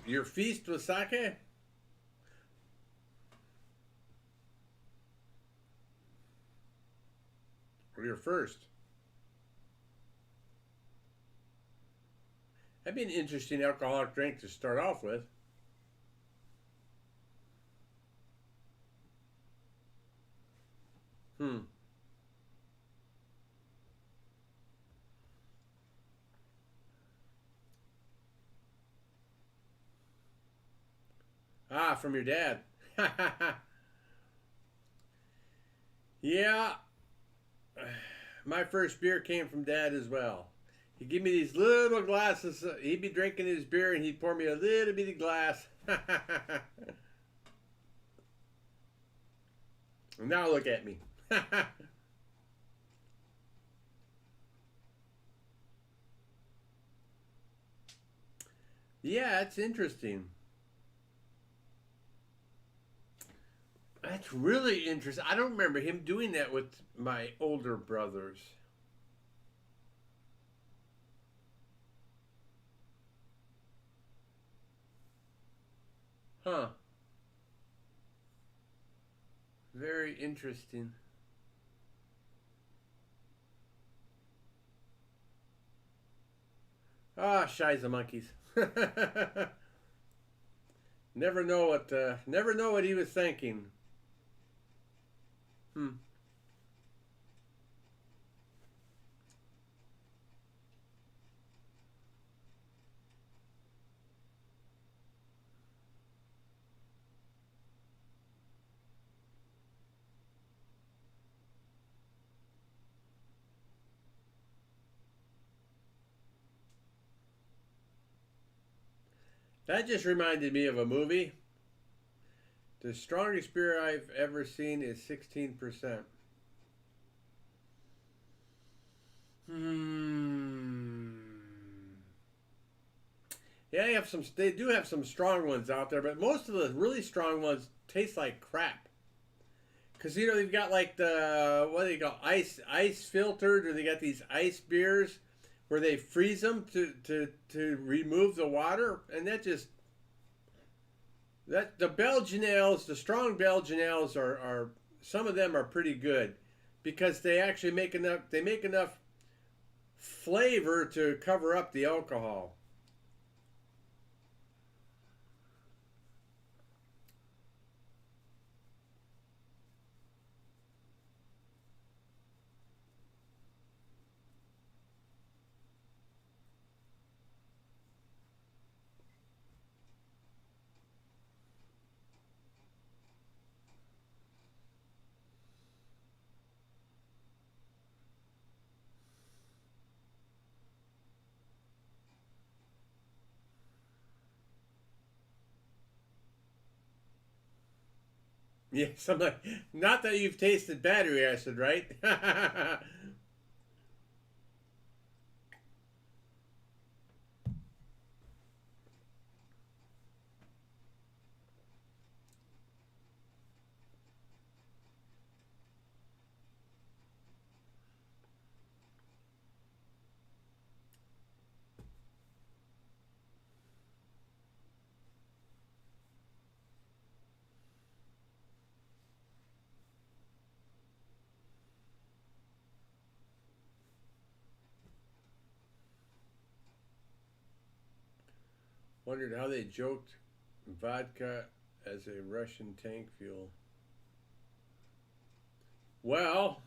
Your feast was sake? Or your first? That'd be an interesting alcoholic drink to start off with. Hmm. Ah, from your dad. Yeah, my first beer came from Dad as well. He'd give me these little glasses. He'd be drinking his beer and he'd pour me a little bitty glass. Now look at me. Yeah, it's interesting. That's really interesting. I don't remember him doing that with my older brothers. Huh. Very interesting. Ah, shies of monkeys. Never know what he was thinking. Hmm. That just reminded me of a movie. The strongest beer I've ever seen is 16%. Hmm. Yeah, you have some. They do have some strong ones out there, but most of the really strong ones taste like crap. Cause they've got like the what do they call ice filtered, or they got these ice beers where they freeze them to remove the water, and the Belgian ales, the strong Belgian ales are some of them are pretty good because they actually make enough flavor to cover up the alcohol. Yeah, something not that you've tasted battery acid, right? Wondered how they joked vodka as a Russian tank fuel. Well,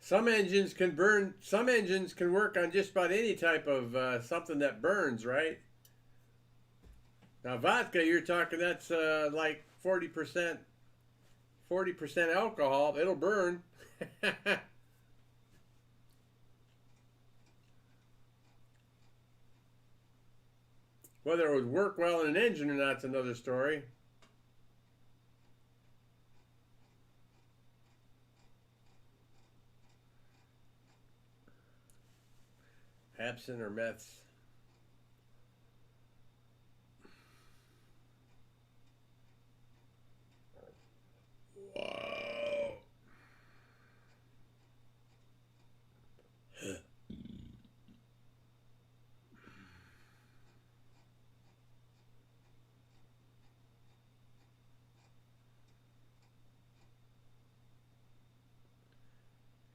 some engines can burn. Some engines can work on just about any type of something that burns, right? Now vodka, you're talking that's like 40% alcohol. It'll burn. Whether it would work well in an engine or not's another story. Absinthe or meths. Whoa.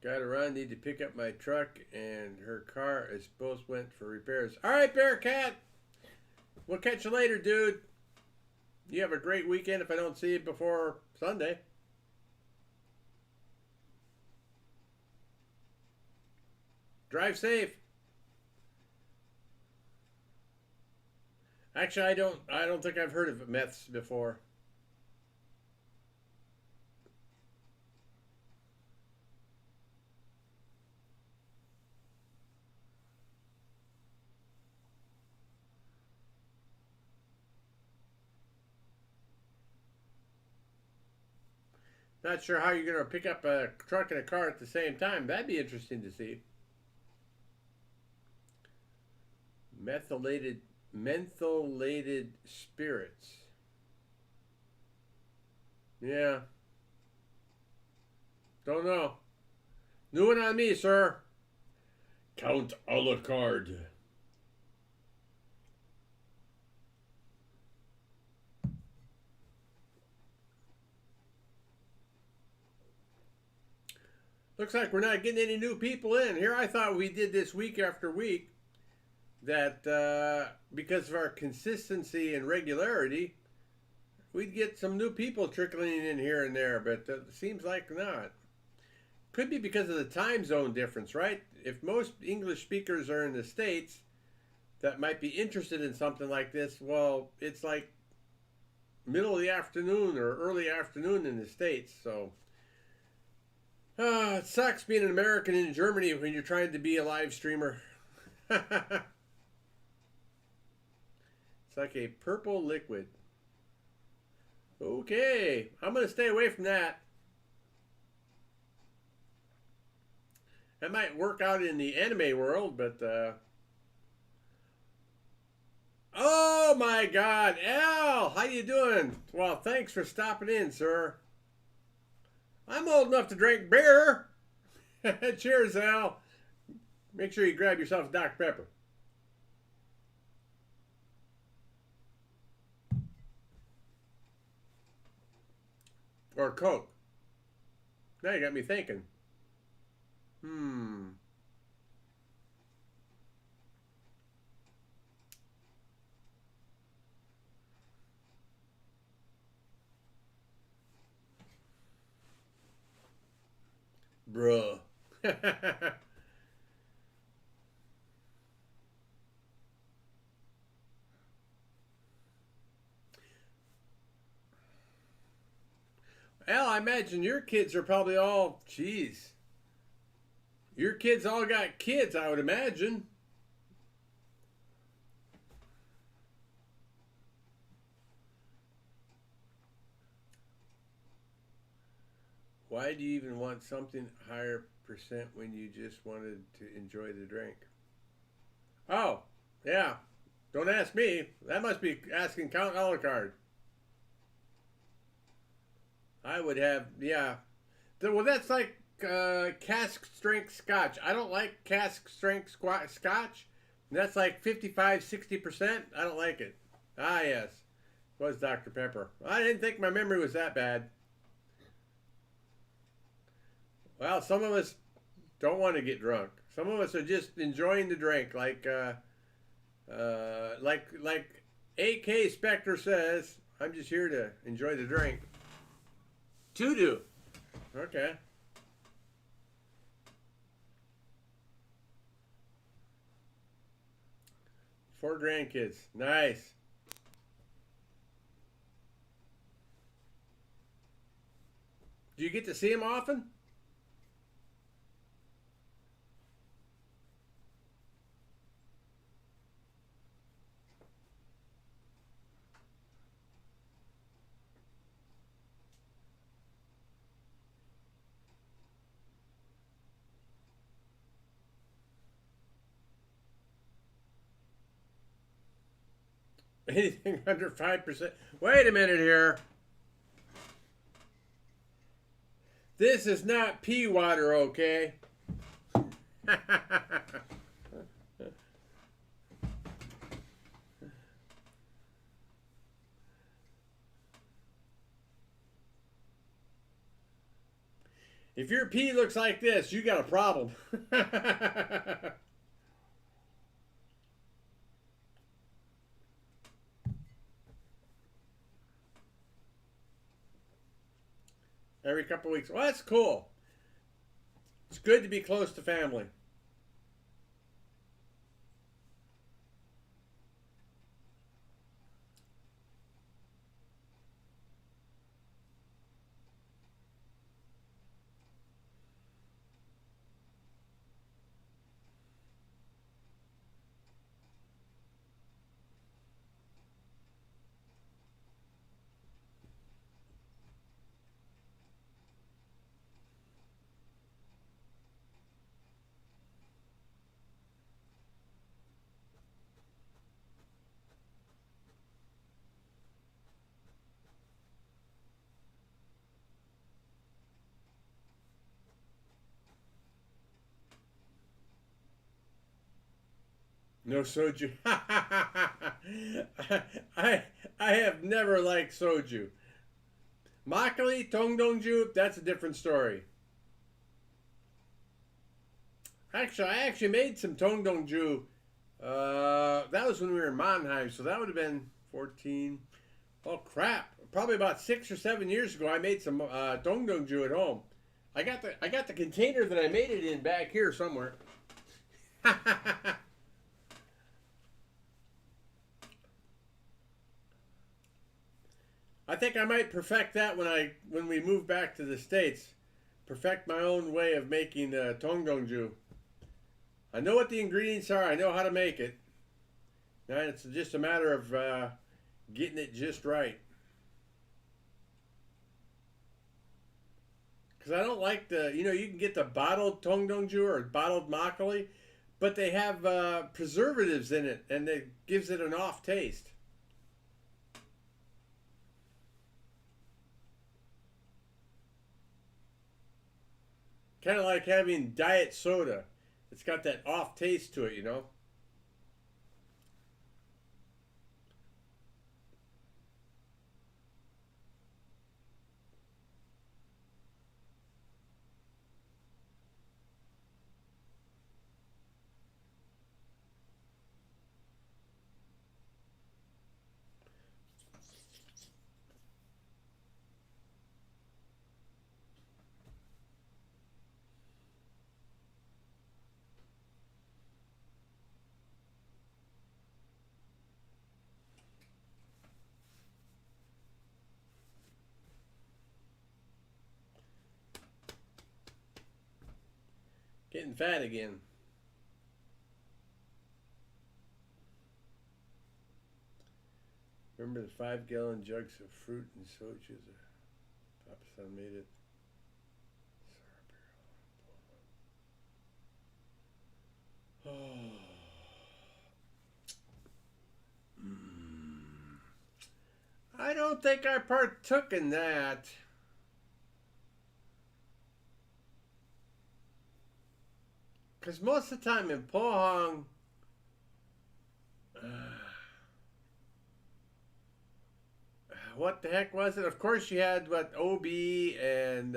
Got to run. Need to pick up my truck, and her car is both went for repairs. All right, Bearcat. We'll catch you later, dude. You have a great weekend if I don't see you before Sunday. Drive safe. Actually, I don't think I've heard of meths before. Not sure how you're going to pick up a truck and a car at the same time. That'd be interesting to see. Mentholated spirits. Yeah. Don't know. New one on me, sir. Count a la carte. Looks like we're not getting any new people in. Here I thought we did this week after week. That because of our consistency and regularity, we'd get some new people trickling in here and there, but it seems like not. Could be because of the time zone difference, right? If most English speakers are in the States that might be interested in something like this, well, it's like middle of the afternoon or early afternoon in the States, so it sucks being an American in Germany when you're trying to be a live streamer. like a purple liquid. Okay, I'm going to stay away from that. That might work out in the anime world, but oh my God, Al, how you doing? Well, thanks for stopping in, sir. I'm old enough to drink beer. Cheers, Al. Make sure you grab yourself a Dr. Pepper. Or Coke. Now you got me thinking. Bruh. Al, I imagine your kids are probably all, geez. Your kids all got kids, I would imagine. Why do you even want something higher percent when you just wanted to enjoy the drink? Oh, yeah. Don't ask me. That must be asking Count Alucard. I would have, yeah. Well, that's like cask strength scotch. I don't like cask strength scotch. That's like 55, 60%. I don't like it. Ah, yes. It was Dr. Pepper. I didn't think my memory was that bad. Well, some of us don't want to get drunk. Some of us are just enjoying the drink, like AK Spectre says. I'm just here to enjoy the drink. To do. Okay. Four grandkids. Nice. Do you get to see them often? Anything under 5%. Wait a minute here. This is not pea water, okay? If your pee looks like this, you got a problem. Every couple of weeks. Well, that's cool. It's good to be close to family. No soju. I have never liked soju. Makgeolli, Tongdongju, that's a different story. Actually, I actually made some Tongdongju. That was when we were in Mannheim, so that would have been 14. Oh crap! Probably about 6 or 7 years ago, I made some Tongdongju at home. I got the container that I made it in back here somewhere. I think I might perfect that when we move back to the States. Perfect my own way of making Tongdongju. I know what the ingredients are. I know how to make it. And it's just a matter of getting it just right. Because I don't like you can get the bottled tongdongju or bottled makgeolli, but they have preservatives in it, and it gives it an off taste. Kind of like having diet soda. It's got that off taste to it. Getting fat again. Remember the 5-gallon jugs of fruit and soju? Papa-san made it. Oh. I don't think I partook in that. Because most of the time in Pohang, what the heck was it? Of course, you had OB and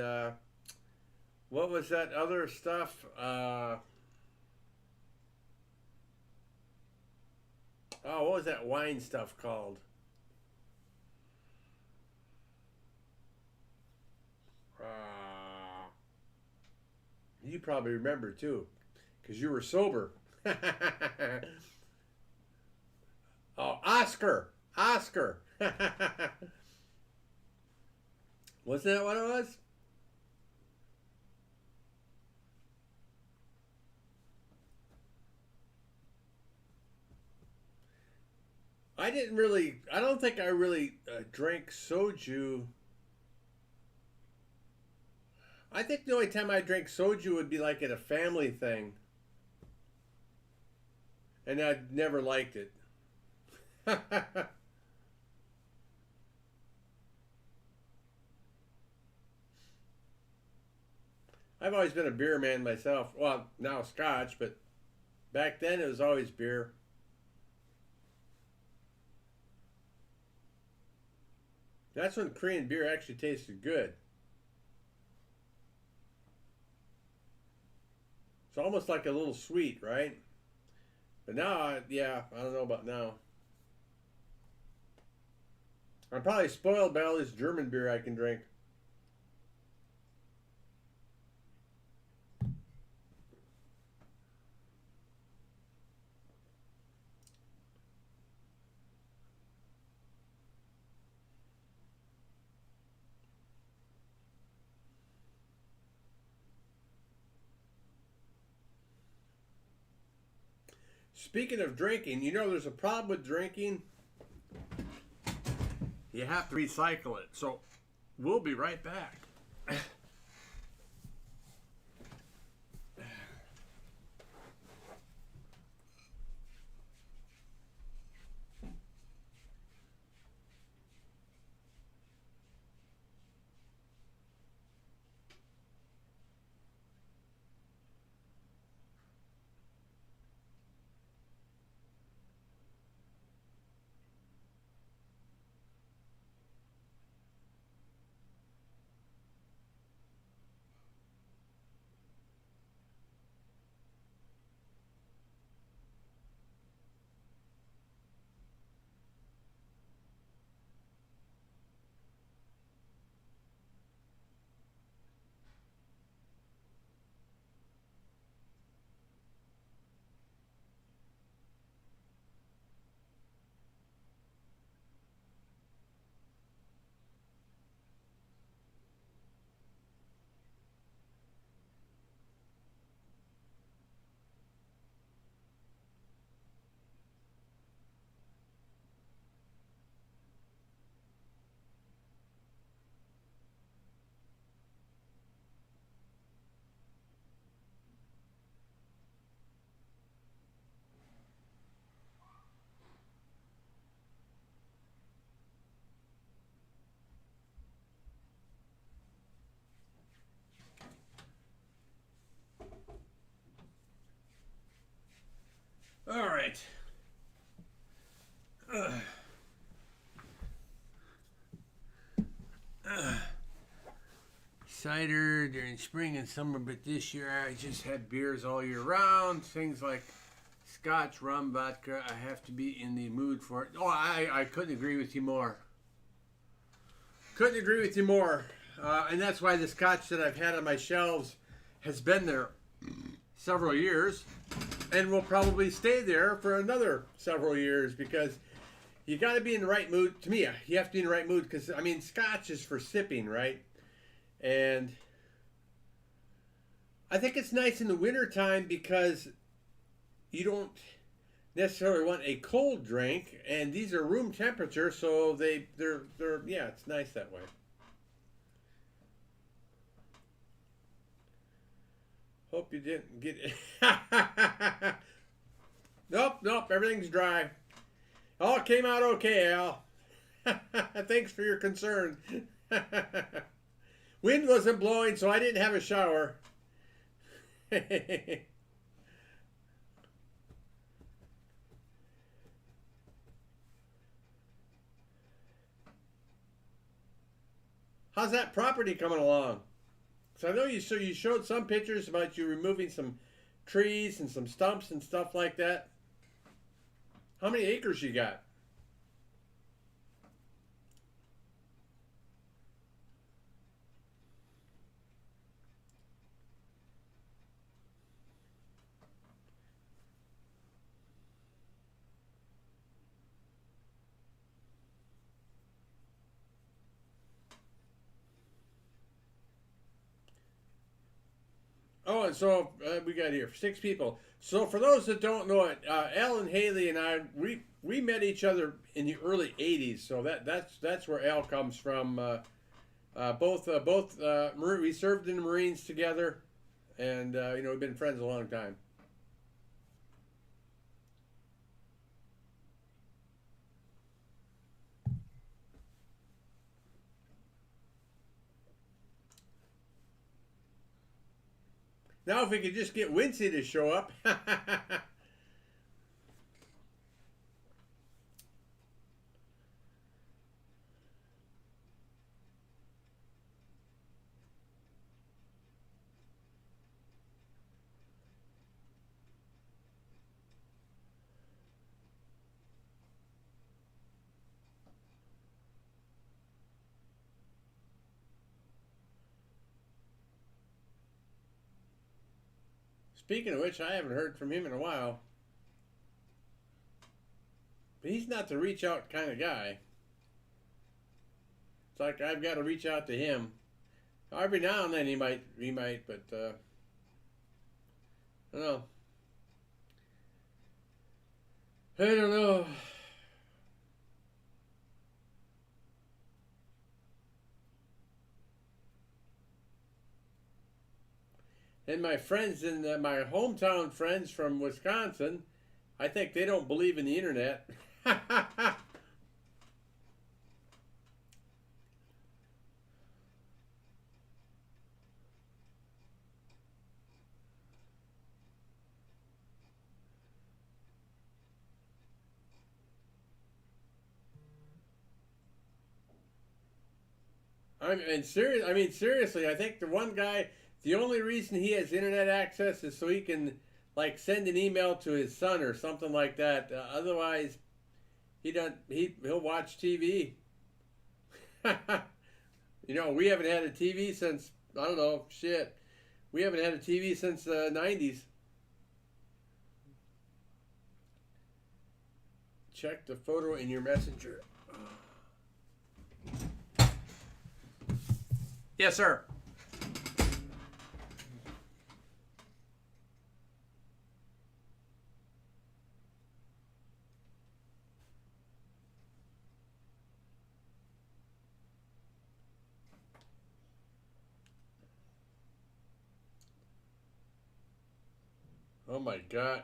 what was that other stuff? What was that wine stuff called? You probably remember too, because you were sober. Oh, Oscar. Wasn't that what it was? I don't think I really drank soju. I think the only time I drank soju would be like at a family thing. And I never liked it. I've always been a beer man myself. Well, now scotch, but back then it was always beer. That's when Korean beer actually tasted good. It's almost like a little sweet, right? But now, yeah, I don't know about now. I'm probably spoiled by all this German beer I can drink. Speaking of drinking, there's a problem with drinking. You have to recycle it. So we'll be right back. right. Cider during spring and summer, but this year I just had beers all year round. Things like scotch, rum, vodka. I have to be in the mood for it. Oh, I couldn't agree with you more. Couldn't agree with you more. And that's why the scotch that I've had on my shelves has been there several years and will probably stay there for another several years, because you got to be in the right mood. To me, you have to be in the right mood, because, I mean, scotch is for sipping, right? And I think it's nice in the wintertime because you don't necessarily want a cold drink, and these are room temperature, so they're yeah, it's nice that way. Hope you didn't get it. Nope, everything's dry. All came out okay, Al. Thanks for your concern. Wind wasn't blowing, so I didn't have a shower. How's that property coming along? So I know you showed some pictures about you removing some trees and some stumps and stuff like that. How many acres you got? Oh, and so we got here 6 people. So for those that don't know it, Al and Haley and I, we met each other in the early '80s. So that's where Al comes from. Both we served in the Marines together, and we've been friends a long time. Now if we could just get Wincy to show up. Speaking of which, I haven't heard from him in a while. But he's not the reach out kind of guy. It's like I've got to reach out to him. Every now and then he might, but I don't know. I don't know. And my friends my hometown friends from Wisconsin, I think they don't believe in the internet. Seriously, I think the one guy, the only reason he has internet access is so he can like send an email to his son or something like that. Otherwise, he'll watch TV. We haven't had a TV since, I don't know, shit. We haven't had a TV since the 90s. Check the photo in your messenger. Yes, sir. Oh my God.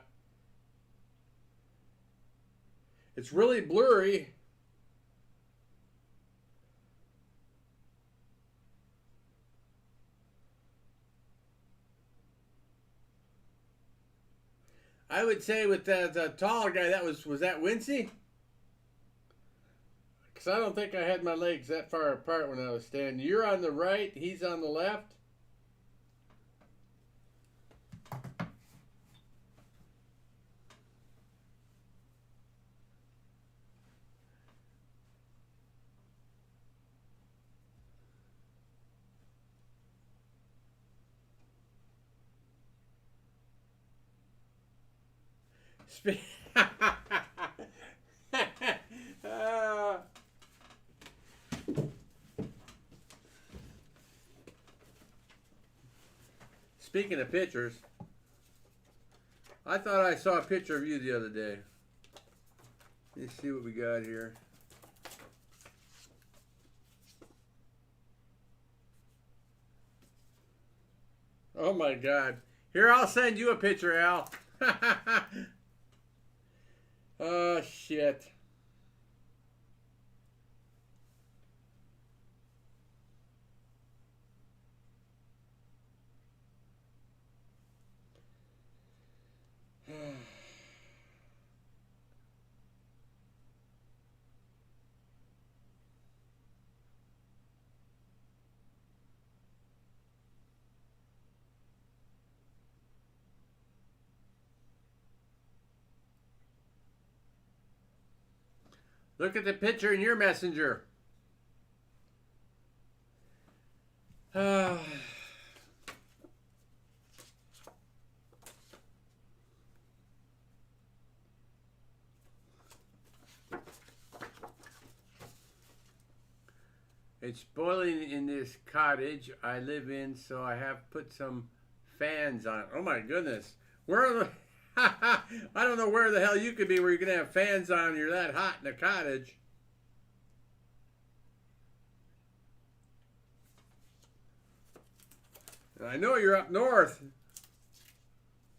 It's really blurry. I would say with the taller guy, was that Wincy? Because I don't think I had my legs that far apart when I was standing. You're on the right, he's on the left. uh, Speaking of pictures, I thought I saw a picture of you the other day. Let's see what we got here. Oh my God. Here, I'll send you a picture, Al. Oh, shit. Look at the picture in your messenger. It's boiling in this cottage I live in, so I have put some fans on it. Oh my goodness. Where are the... I don't know where the hell you could be where you're going to have fans on and you're that hot in a cottage. And I know you're up north.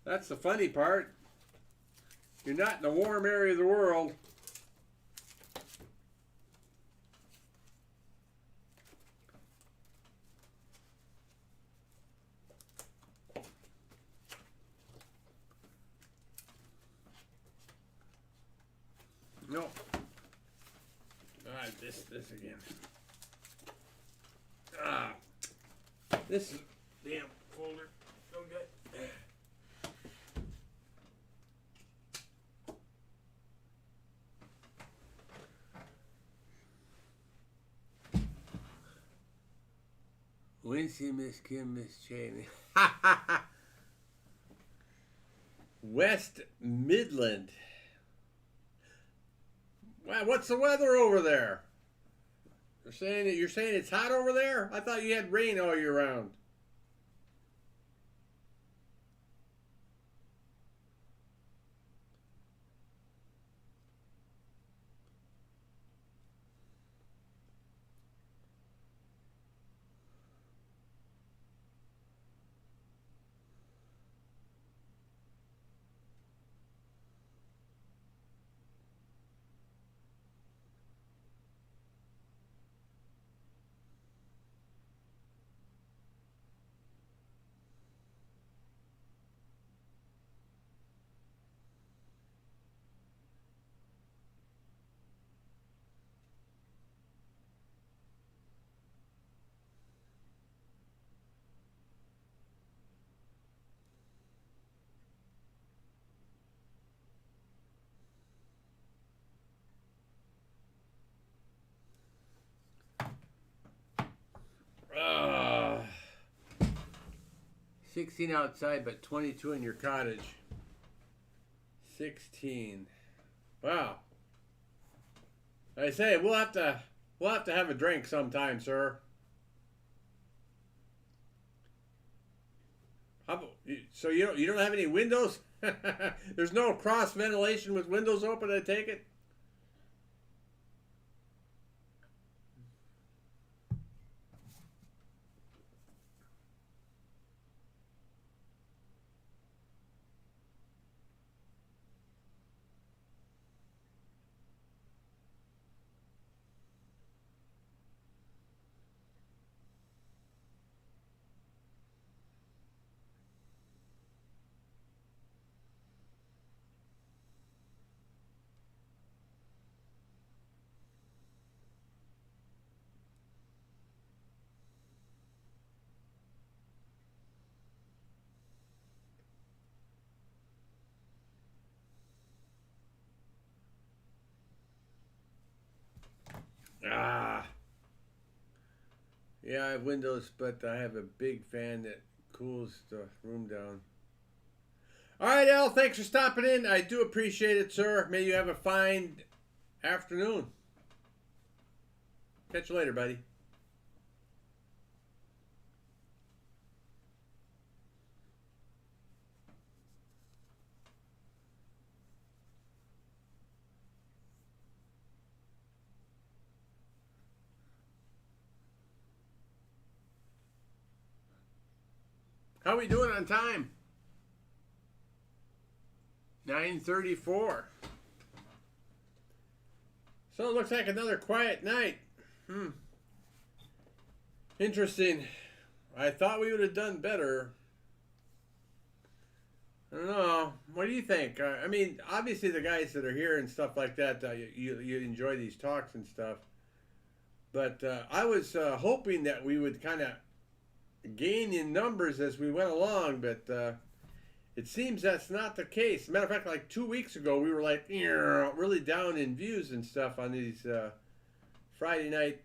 That's the funny part. You're not in the warm area of the world. No. This again. This is damn folder. So good. Wincy, Miss Kim, Miss Cheney. West Midland. Wow, what's the weather over there? You're saying it's hot over there? I thought you had rain all year round. Uh, 16 outside, but 22 in your cottage. 16. Wow. I say we'll have to have a drink sometime, sir. So you don't have any windows? There's no cross ventilation with windows open, I take it? Ah. Yeah, I have windows, but I have a big fan that cools the room down. All right, Al, thanks for stopping in. I do appreciate it, sir. May you have a fine afternoon. Catch you later, buddy. How we doing on time? 9:34. So it looks like another quiet night. Interesting. I thought we would have done better. I don't know. What do you think? I mean, obviously the guys that are here and stuff like that, you enjoy these talks and stuff. But I was hoping that we would kind of gain in numbers as we went along, but it seems that's not the case. Matter of fact, like 2 weeks ago, we were like really down in views and stuff on these Friday night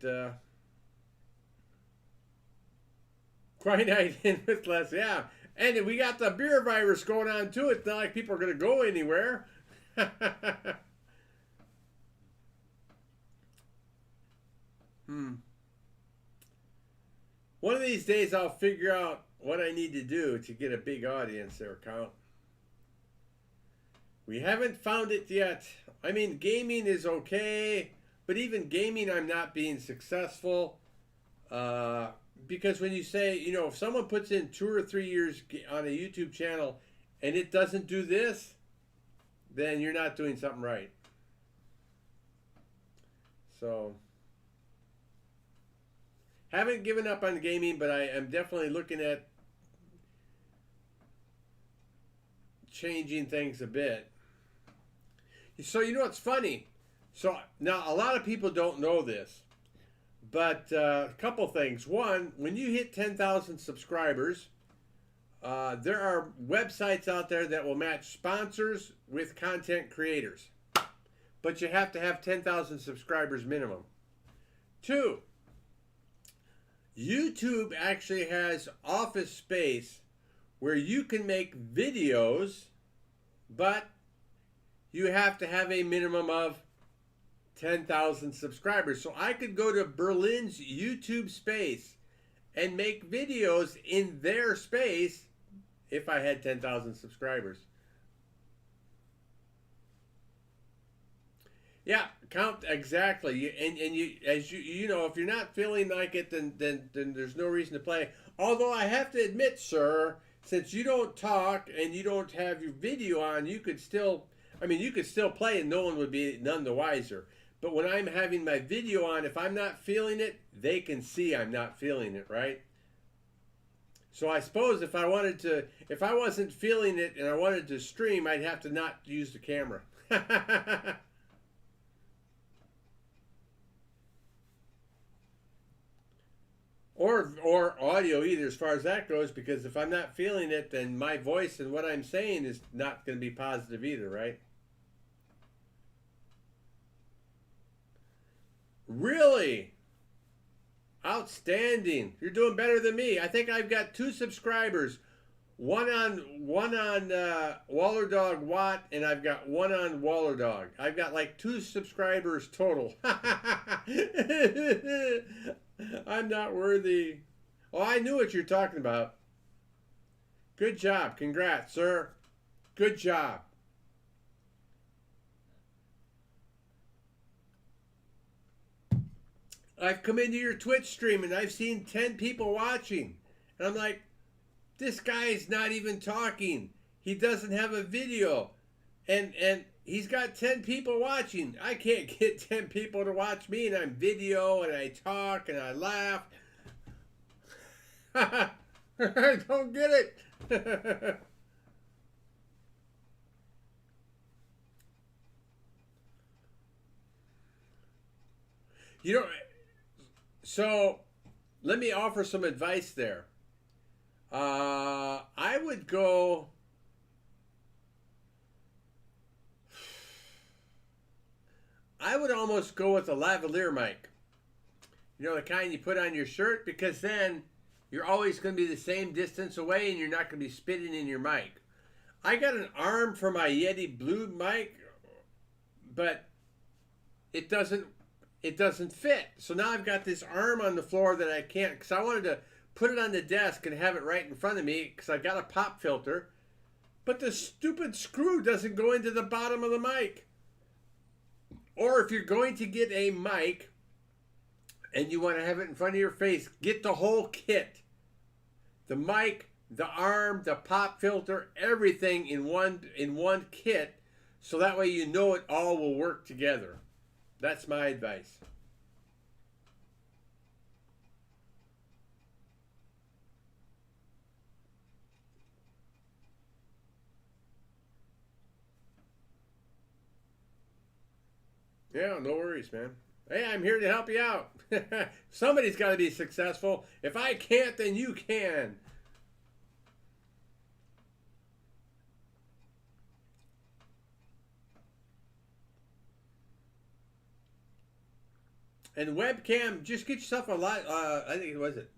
Friday night in with Les. Yeah, and we got the beer virus going on too. It's not like people are going to go anywhere. One of these days, I'll figure out what I need to do to get a big audience there, Count. We haven't found it yet. I mean, gaming is okay, but even gaming, I'm not being successful. Because when you say, you know, if someone puts in 2 or 3 years on a YouTube channel and it doesn't do this, then you're not doing something right. So, haven't given up on gaming, but I am definitely looking at changing things a bit. So, you know what's funny? So, now a lot of people don't know this, but a couple things. One, when you hit 10,000 subscribers, there are websites out there that will match sponsors with content creators. But you have to have 10,000 subscribers minimum. 2, YouTube actually has office space where you can make videos, but you have to have a minimum of 10,000 subscribers. So I could go to Berlin's YouTube space and make videos in their space if I had 10,000 subscribers. Yeah, count exactly. And you, as you know, if you're not feeling like it, then there's no reason to play. Although I have to admit, sir, since you don't talk and you don't have your video on, you could still, I mean, you could still play and no one would be none the wiser. But when I'm having my video on, if I'm not feeling it, they can see I'm not feeling it, right? So I suppose if I wanted to, if I wasn't feeling it and I wanted to stream, I'd have to not use the camera. Or audio either, as far as that goes, because if I'm not feeling it, then my voice and what I'm saying is not going to be positive either, right? Really? Outstanding. You're doing better than me. I think I've got 2 subscribers. One on Waller Dog Watt, and I've got one on Waller Dog. I've got like 2 subscribers total. I'm not worthy. Oh, I knew what you're talking about. Good job. Congrats, sir. Good job. I've come into your Twitch stream and I've seen 10 people watching. And I'm like, this guy is not even talking. He doesn't have a video. And he's got 10 people watching. I can't get 10 people to watch me, and I'm video and I talk and I laugh. I don't get it. You know, so let me offer some advice there. I would go. I would almost go with a lavalier mic. You know, the kind you put on your shirt, because then you're always going to be the same distance away and you're not going to be spitting in your mic. I got an arm for my Yeti Blue mic, but it doesn't fit. So now I've got this arm on the floor that I can't, because I wanted to put it on the desk and have it right in front of me because I've got a pop filter, but the stupid screw doesn't go into the bottom of the mic. Or if you're going to get a mic and you want to have it in front of your face, get the whole kit. The mic, the arm, the pop filter, everything in one kit, so that way you know it all will work together. That's my advice. Yeah, no worries, man. Hey, I'm here to help you out. Somebody's got to be successful. If I can't, then you can. And webcam, just get yourself a lot. I think it was it.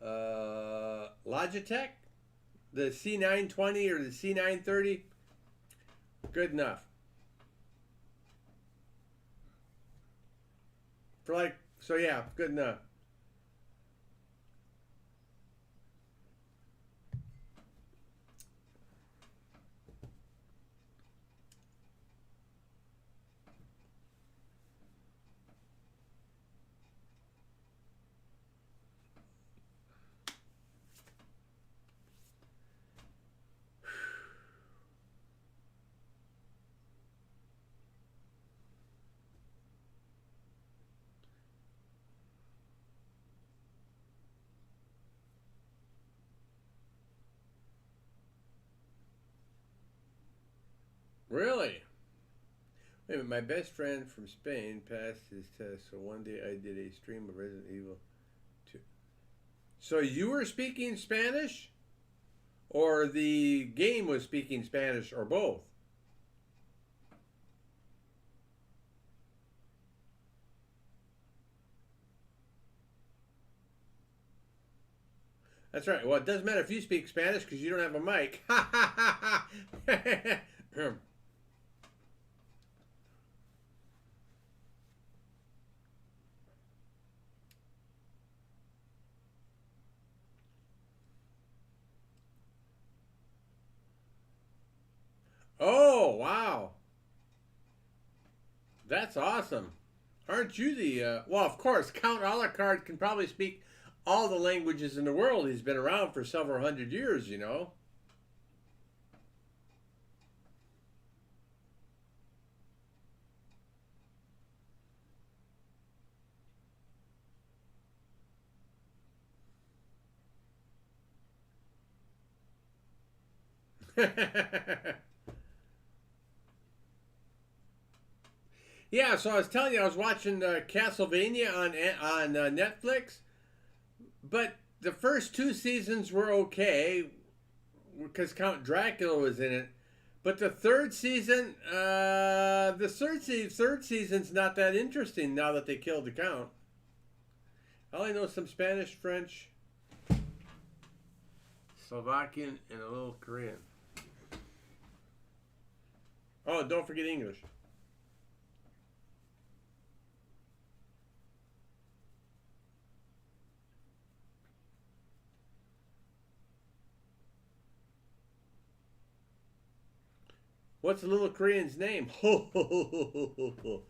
Logitech, the C920 or the C930. Good enough. For like, so yeah, good enough. Really? Wait a minute, my best friend from Spain passed his test, so one day I did a stream of Resident Evil 2. So you were speaking Spanish? Or the game was speaking Spanish, or both? That's right. Well, it doesn't matter if you speak Spanish because you don't have a mic. Oh, wow. That's awesome. Aren't you the, well, of course, Count Alucard can probably speak all the languages in the world. He's been around for several hundred years, you know. Yeah, so I was telling you, I was watching Castlevania on Netflix, but the first two seasons were okay because Count Dracula was in it. But the third season, third season's not that interesting now that they killed the Count. I only know some Spanish, French, Slovakian, and a little Korean. Oh, don't forget English. What's the little Korean's name? Ho ho ho ho ho ho.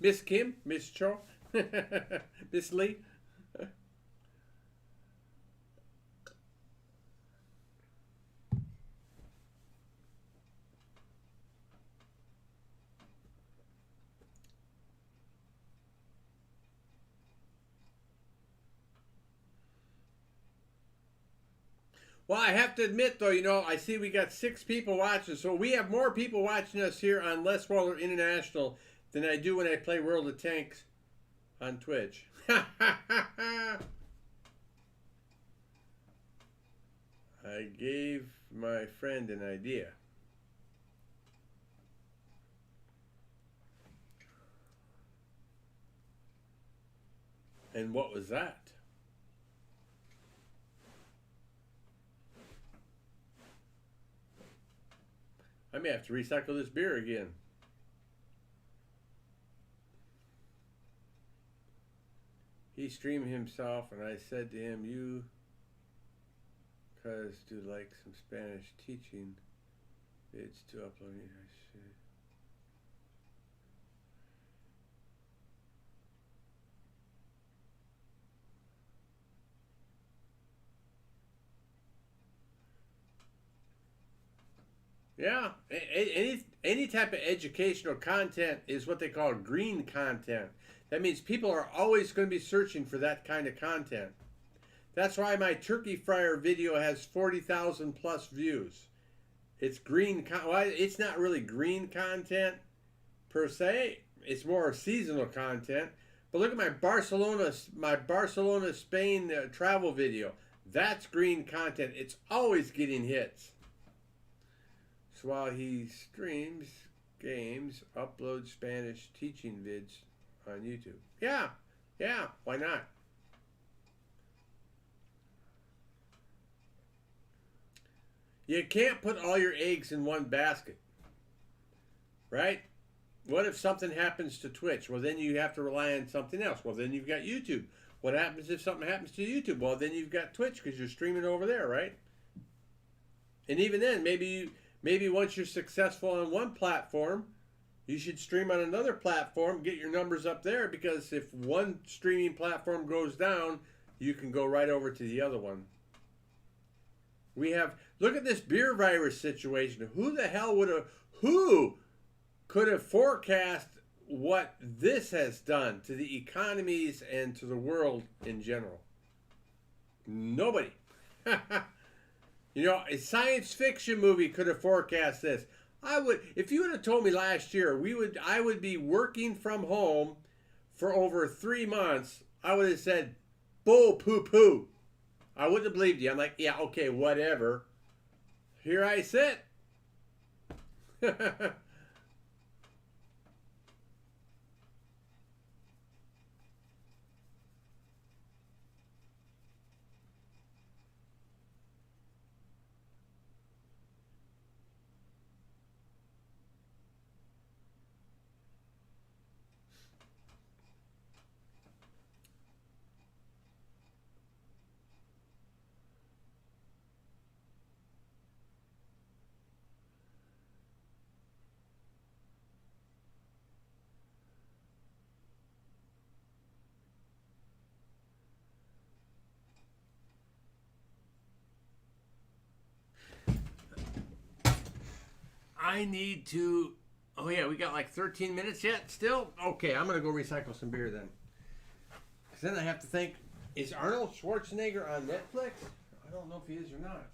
Miss Kim, Miss Cho, Miss Lee. Well, I have to admit, though, you know, I see we got 6 people watching, so we have more people watching us here on Les Waller International than I do when I play World of Tanks on Twitch. I gave my friend an idea. And what was that? I may have to recycle this beer again. He streamed himself, and I said to him, "You, cuz do like some Spanish teaching vids to upload." Yeah, any type of educational content is what they call green content. That means people are always going to be searching for that kind of content. That's why my turkey fryer video has 40,000 plus views. It's green. Well, it's not really green content per se. It's more seasonal content. But look at my Barcelona Spain travel video. That's green content. It's always getting hits. So while he streams games, uploads Spanish teaching vids on YouTube. Yeah, why not? You can't put all your eggs in one basket, right? What if something happens to Twitch? Well, then you have to rely on something else. Well, then you've got YouTube. What happens if something happens to YouTube? Well, then you've got Twitch because you're streaming over there, right? And even then, maybe once you're successful on one platform, you should stream on another platform, get your numbers up there, because if one streaming platform goes down, you can go right over to the other one. Look at this beer virus situation. Who could have forecast what this has done to the economies and to the world in general? Nobody. A science fiction movie could have forecast this. If you would have told me last year I would be working from home for over 3 months, I would have said, bull poo poo. I wouldn't have believed you. I'm like, yeah, okay, whatever. Here I sit. I need to. Oh yeah, we got like 13 minutes yet. Still okay. I'm gonna go recycle some beer then. Because then I have to think: is Arnold Schwarzenegger on Netflix? I don't know if he is or not.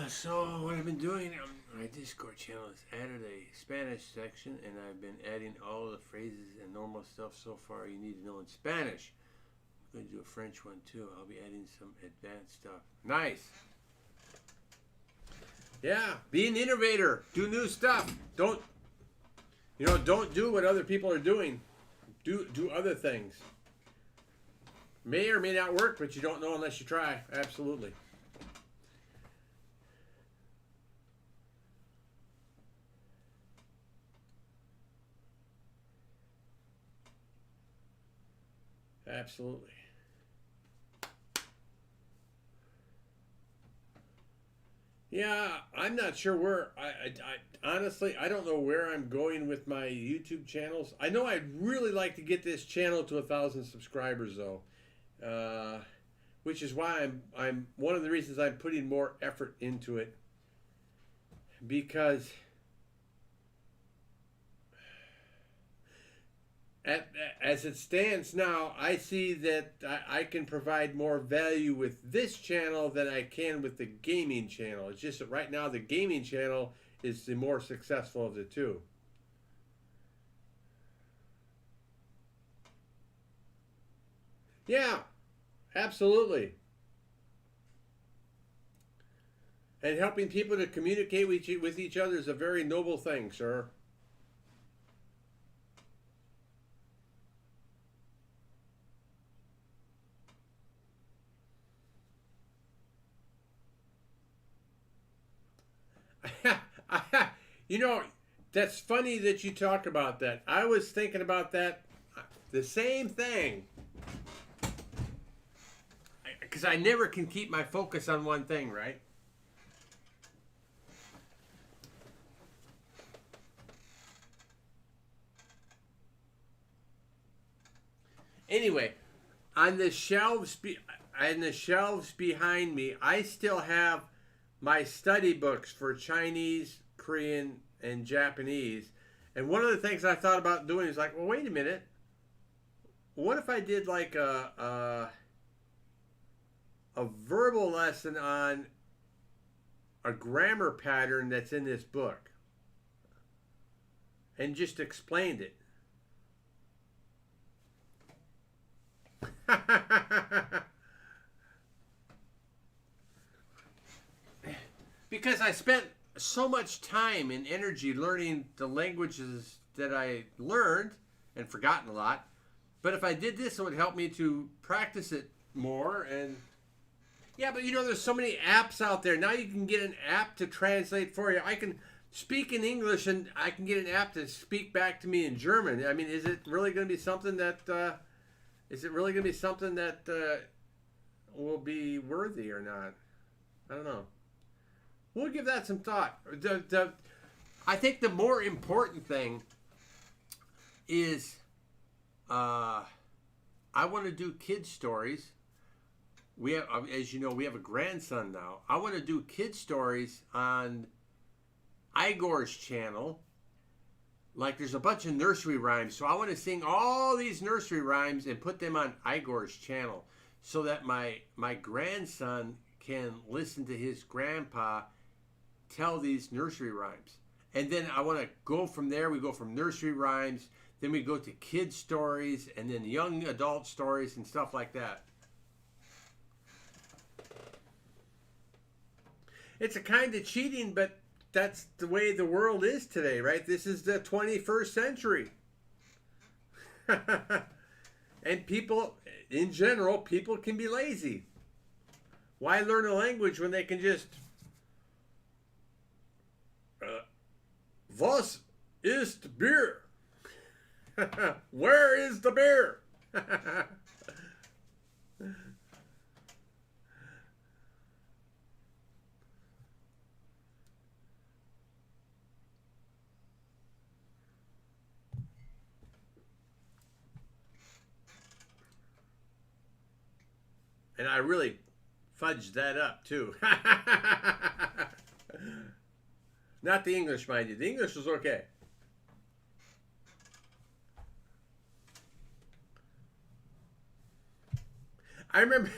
So what I've been doing, my Discord channel has added a Spanish section, and I've been adding all the phrases and normal stuff so far you need to know in Spanish. I'm going to do a French one too. I'll be adding some advanced stuff. Nice. Yeah, be an innovator. Do new stuff. Don't do what other people are doing. Do other things. May or may not work, but you don't know unless you try. Absolutely. Absolutely. Yeah, I'm not sure where. I honestly, I don't know where I'm going with my YouTube channels. I know I'd really like to get this channel to 1,000 subscribers, though, which is why I'm one of the reasons I'm putting more effort into it, because as it stands now, I see that I can provide more value with this channel than I can with the gaming channel. It's just that right now the gaming channel is the more successful of the two. Yeah, absolutely. And helping people to communicate with each other is a very noble thing, sir. You know, that's funny that you talk about that. I was thinking about that, the same thing. Because I never can keep my focus on one thing, right? Anyway, on the shelves behind me, I still have my study books for Chinese, Korean, and Japanese. And one of the things I thought about doing is like, well, wait a minute. What if I did like a verbal lesson on a grammar pattern that's in this book and just explained it? Because I spent so much time and energy learning the languages that I learned and forgotten a lot. But if I did this, it would help me to practice it more. And yeah, but you know, there's so many apps out there. Now you can get an app to translate for you. I can speak in English and I can get an app to speak back to me in German. I mean, is it really going to be something that will be worthy or not? I don't know. We'll give that some thought. I think the more important thing is I want to do kid stories. We have, as you know, we have a grandson now. I want to do kid stories on Igor's channel. Like there's a bunch of nursery rhymes. So I want to sing all these nursery rhymes and put them on Igor's channel so that my grandson can listen to his grandpa tell these nursery rhymes. And then I want to go from there. We go from nursery rhymes, then we go to kid stories, and then young adult stories and stuff like that. It's a kind of cheating, but that's the way the world is today, right? This is the 21st century. And people, in general, people can be lazy. Why learn a language when they can just... Was ist Bier? Where is the beer? And I really fudged that up too. Not the English, mind you. The English was okay. I remember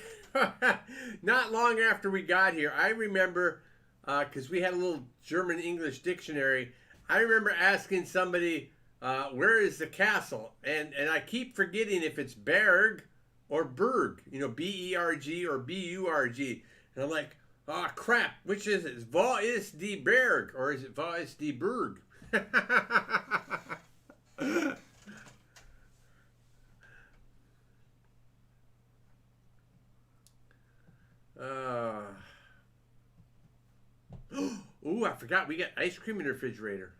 not long after we got here, I remember because we had a little German English dictionary. I remember asking somebody, where is the castle? And I keep forgetting if it's Berg or Berg, Berg or Burg. And I'm like, oh crap, which is it? Wo ist die Berg or is it wo ist die Berg? Ooh, I forgot. We got ice cream in the refrigerator.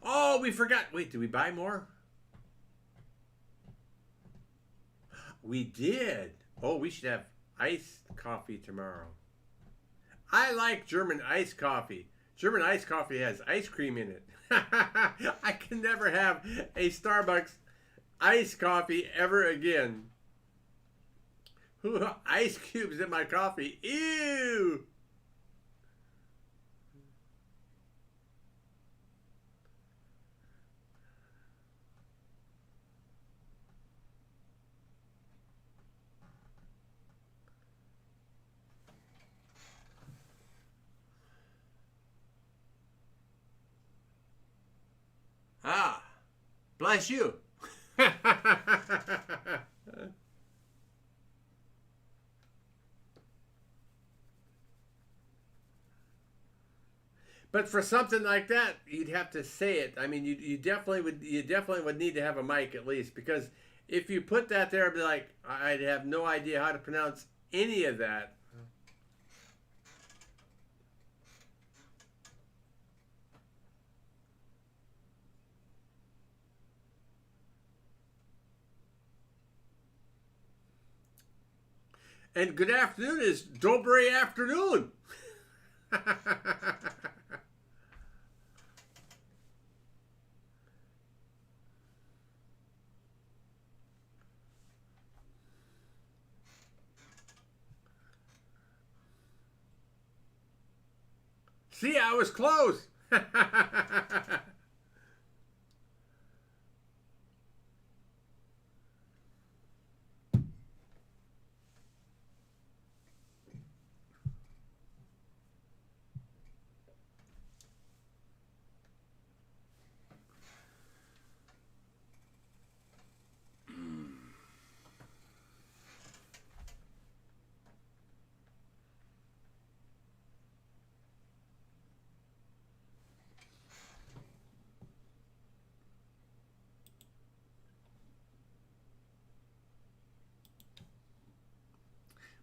Oh, we forgot. Wait, did we buy more? We did. Oh, we should have iced coffee tomorrow. I like German iced coffee. German iced coffee has ice cream in it. I can never have a Starbucks iced coffee ever again. Ice cubes in my coffee. Ew! Ah, bless you. But for something like that, you'd have to say it. I mean, you definitely would need to have a mic at least, because if you put that there, I'd be like, I'd have no idea how to pronounce any of that. And good afternoon is Dobre afternoon. See, I was close.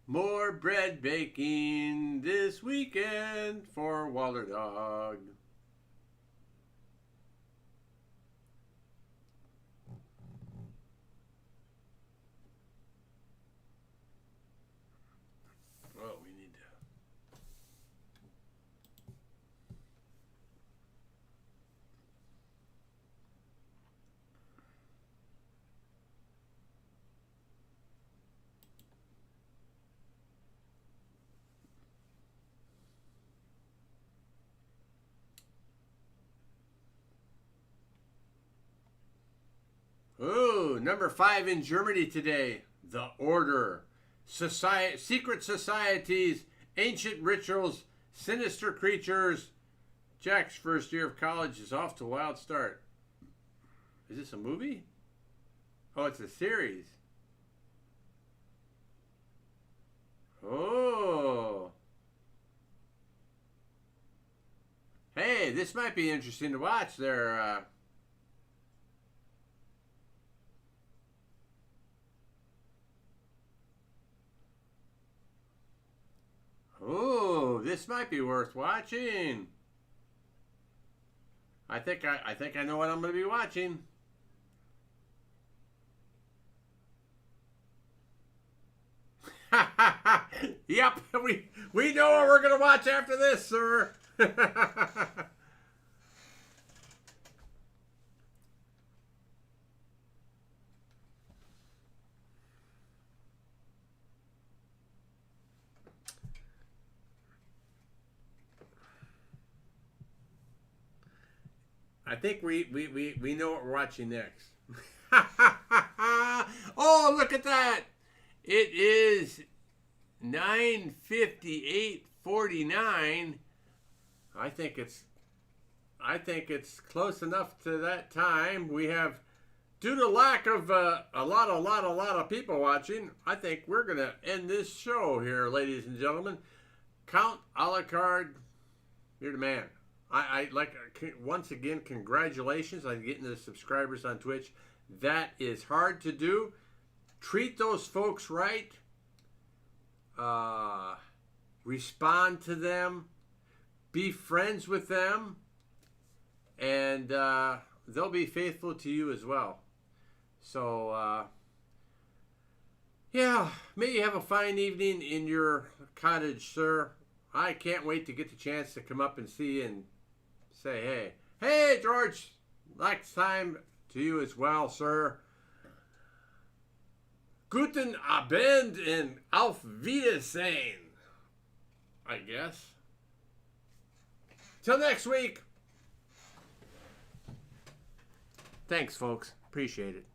More bread baking this weekend for Waller Dog. Oh, we need to. Oh, number 5 in Germany today. The Order. Secret societies, ancient rituals, sinister creatures. Jack's first year of college is off to a wild start. Is this a movie? Oh, it's a series. Oh. Hey, this might be interesting to watch. Oh, this might be worth watching. I think I know what I'm going to be watching. Yep, we know what we're going to watch after this, sir. I think we know what we're watching next. Oh, look at that. It is 9:58:49. I think it's close enough to that time. We have, due to lack of a lot of people watching, I think we're gonna end this show here, ladies and gentlemen. Count Alucard, you're the man. I like, once again, congratulations on getting the subscribers on Twitch. That is hard to do. Treat those folks right. Respond to them. Be friends with them. And they'll be faithful to you as well. So, yeah, may you have a fine evening in your cottage, sir. I can't wait to get the chance to come up and see you and say, hey. Hey, George, next time to you as well, sir. Guten Abend and Auf Wiedersehen, I guess. Till next week. Thanks, folks. Appreciate it.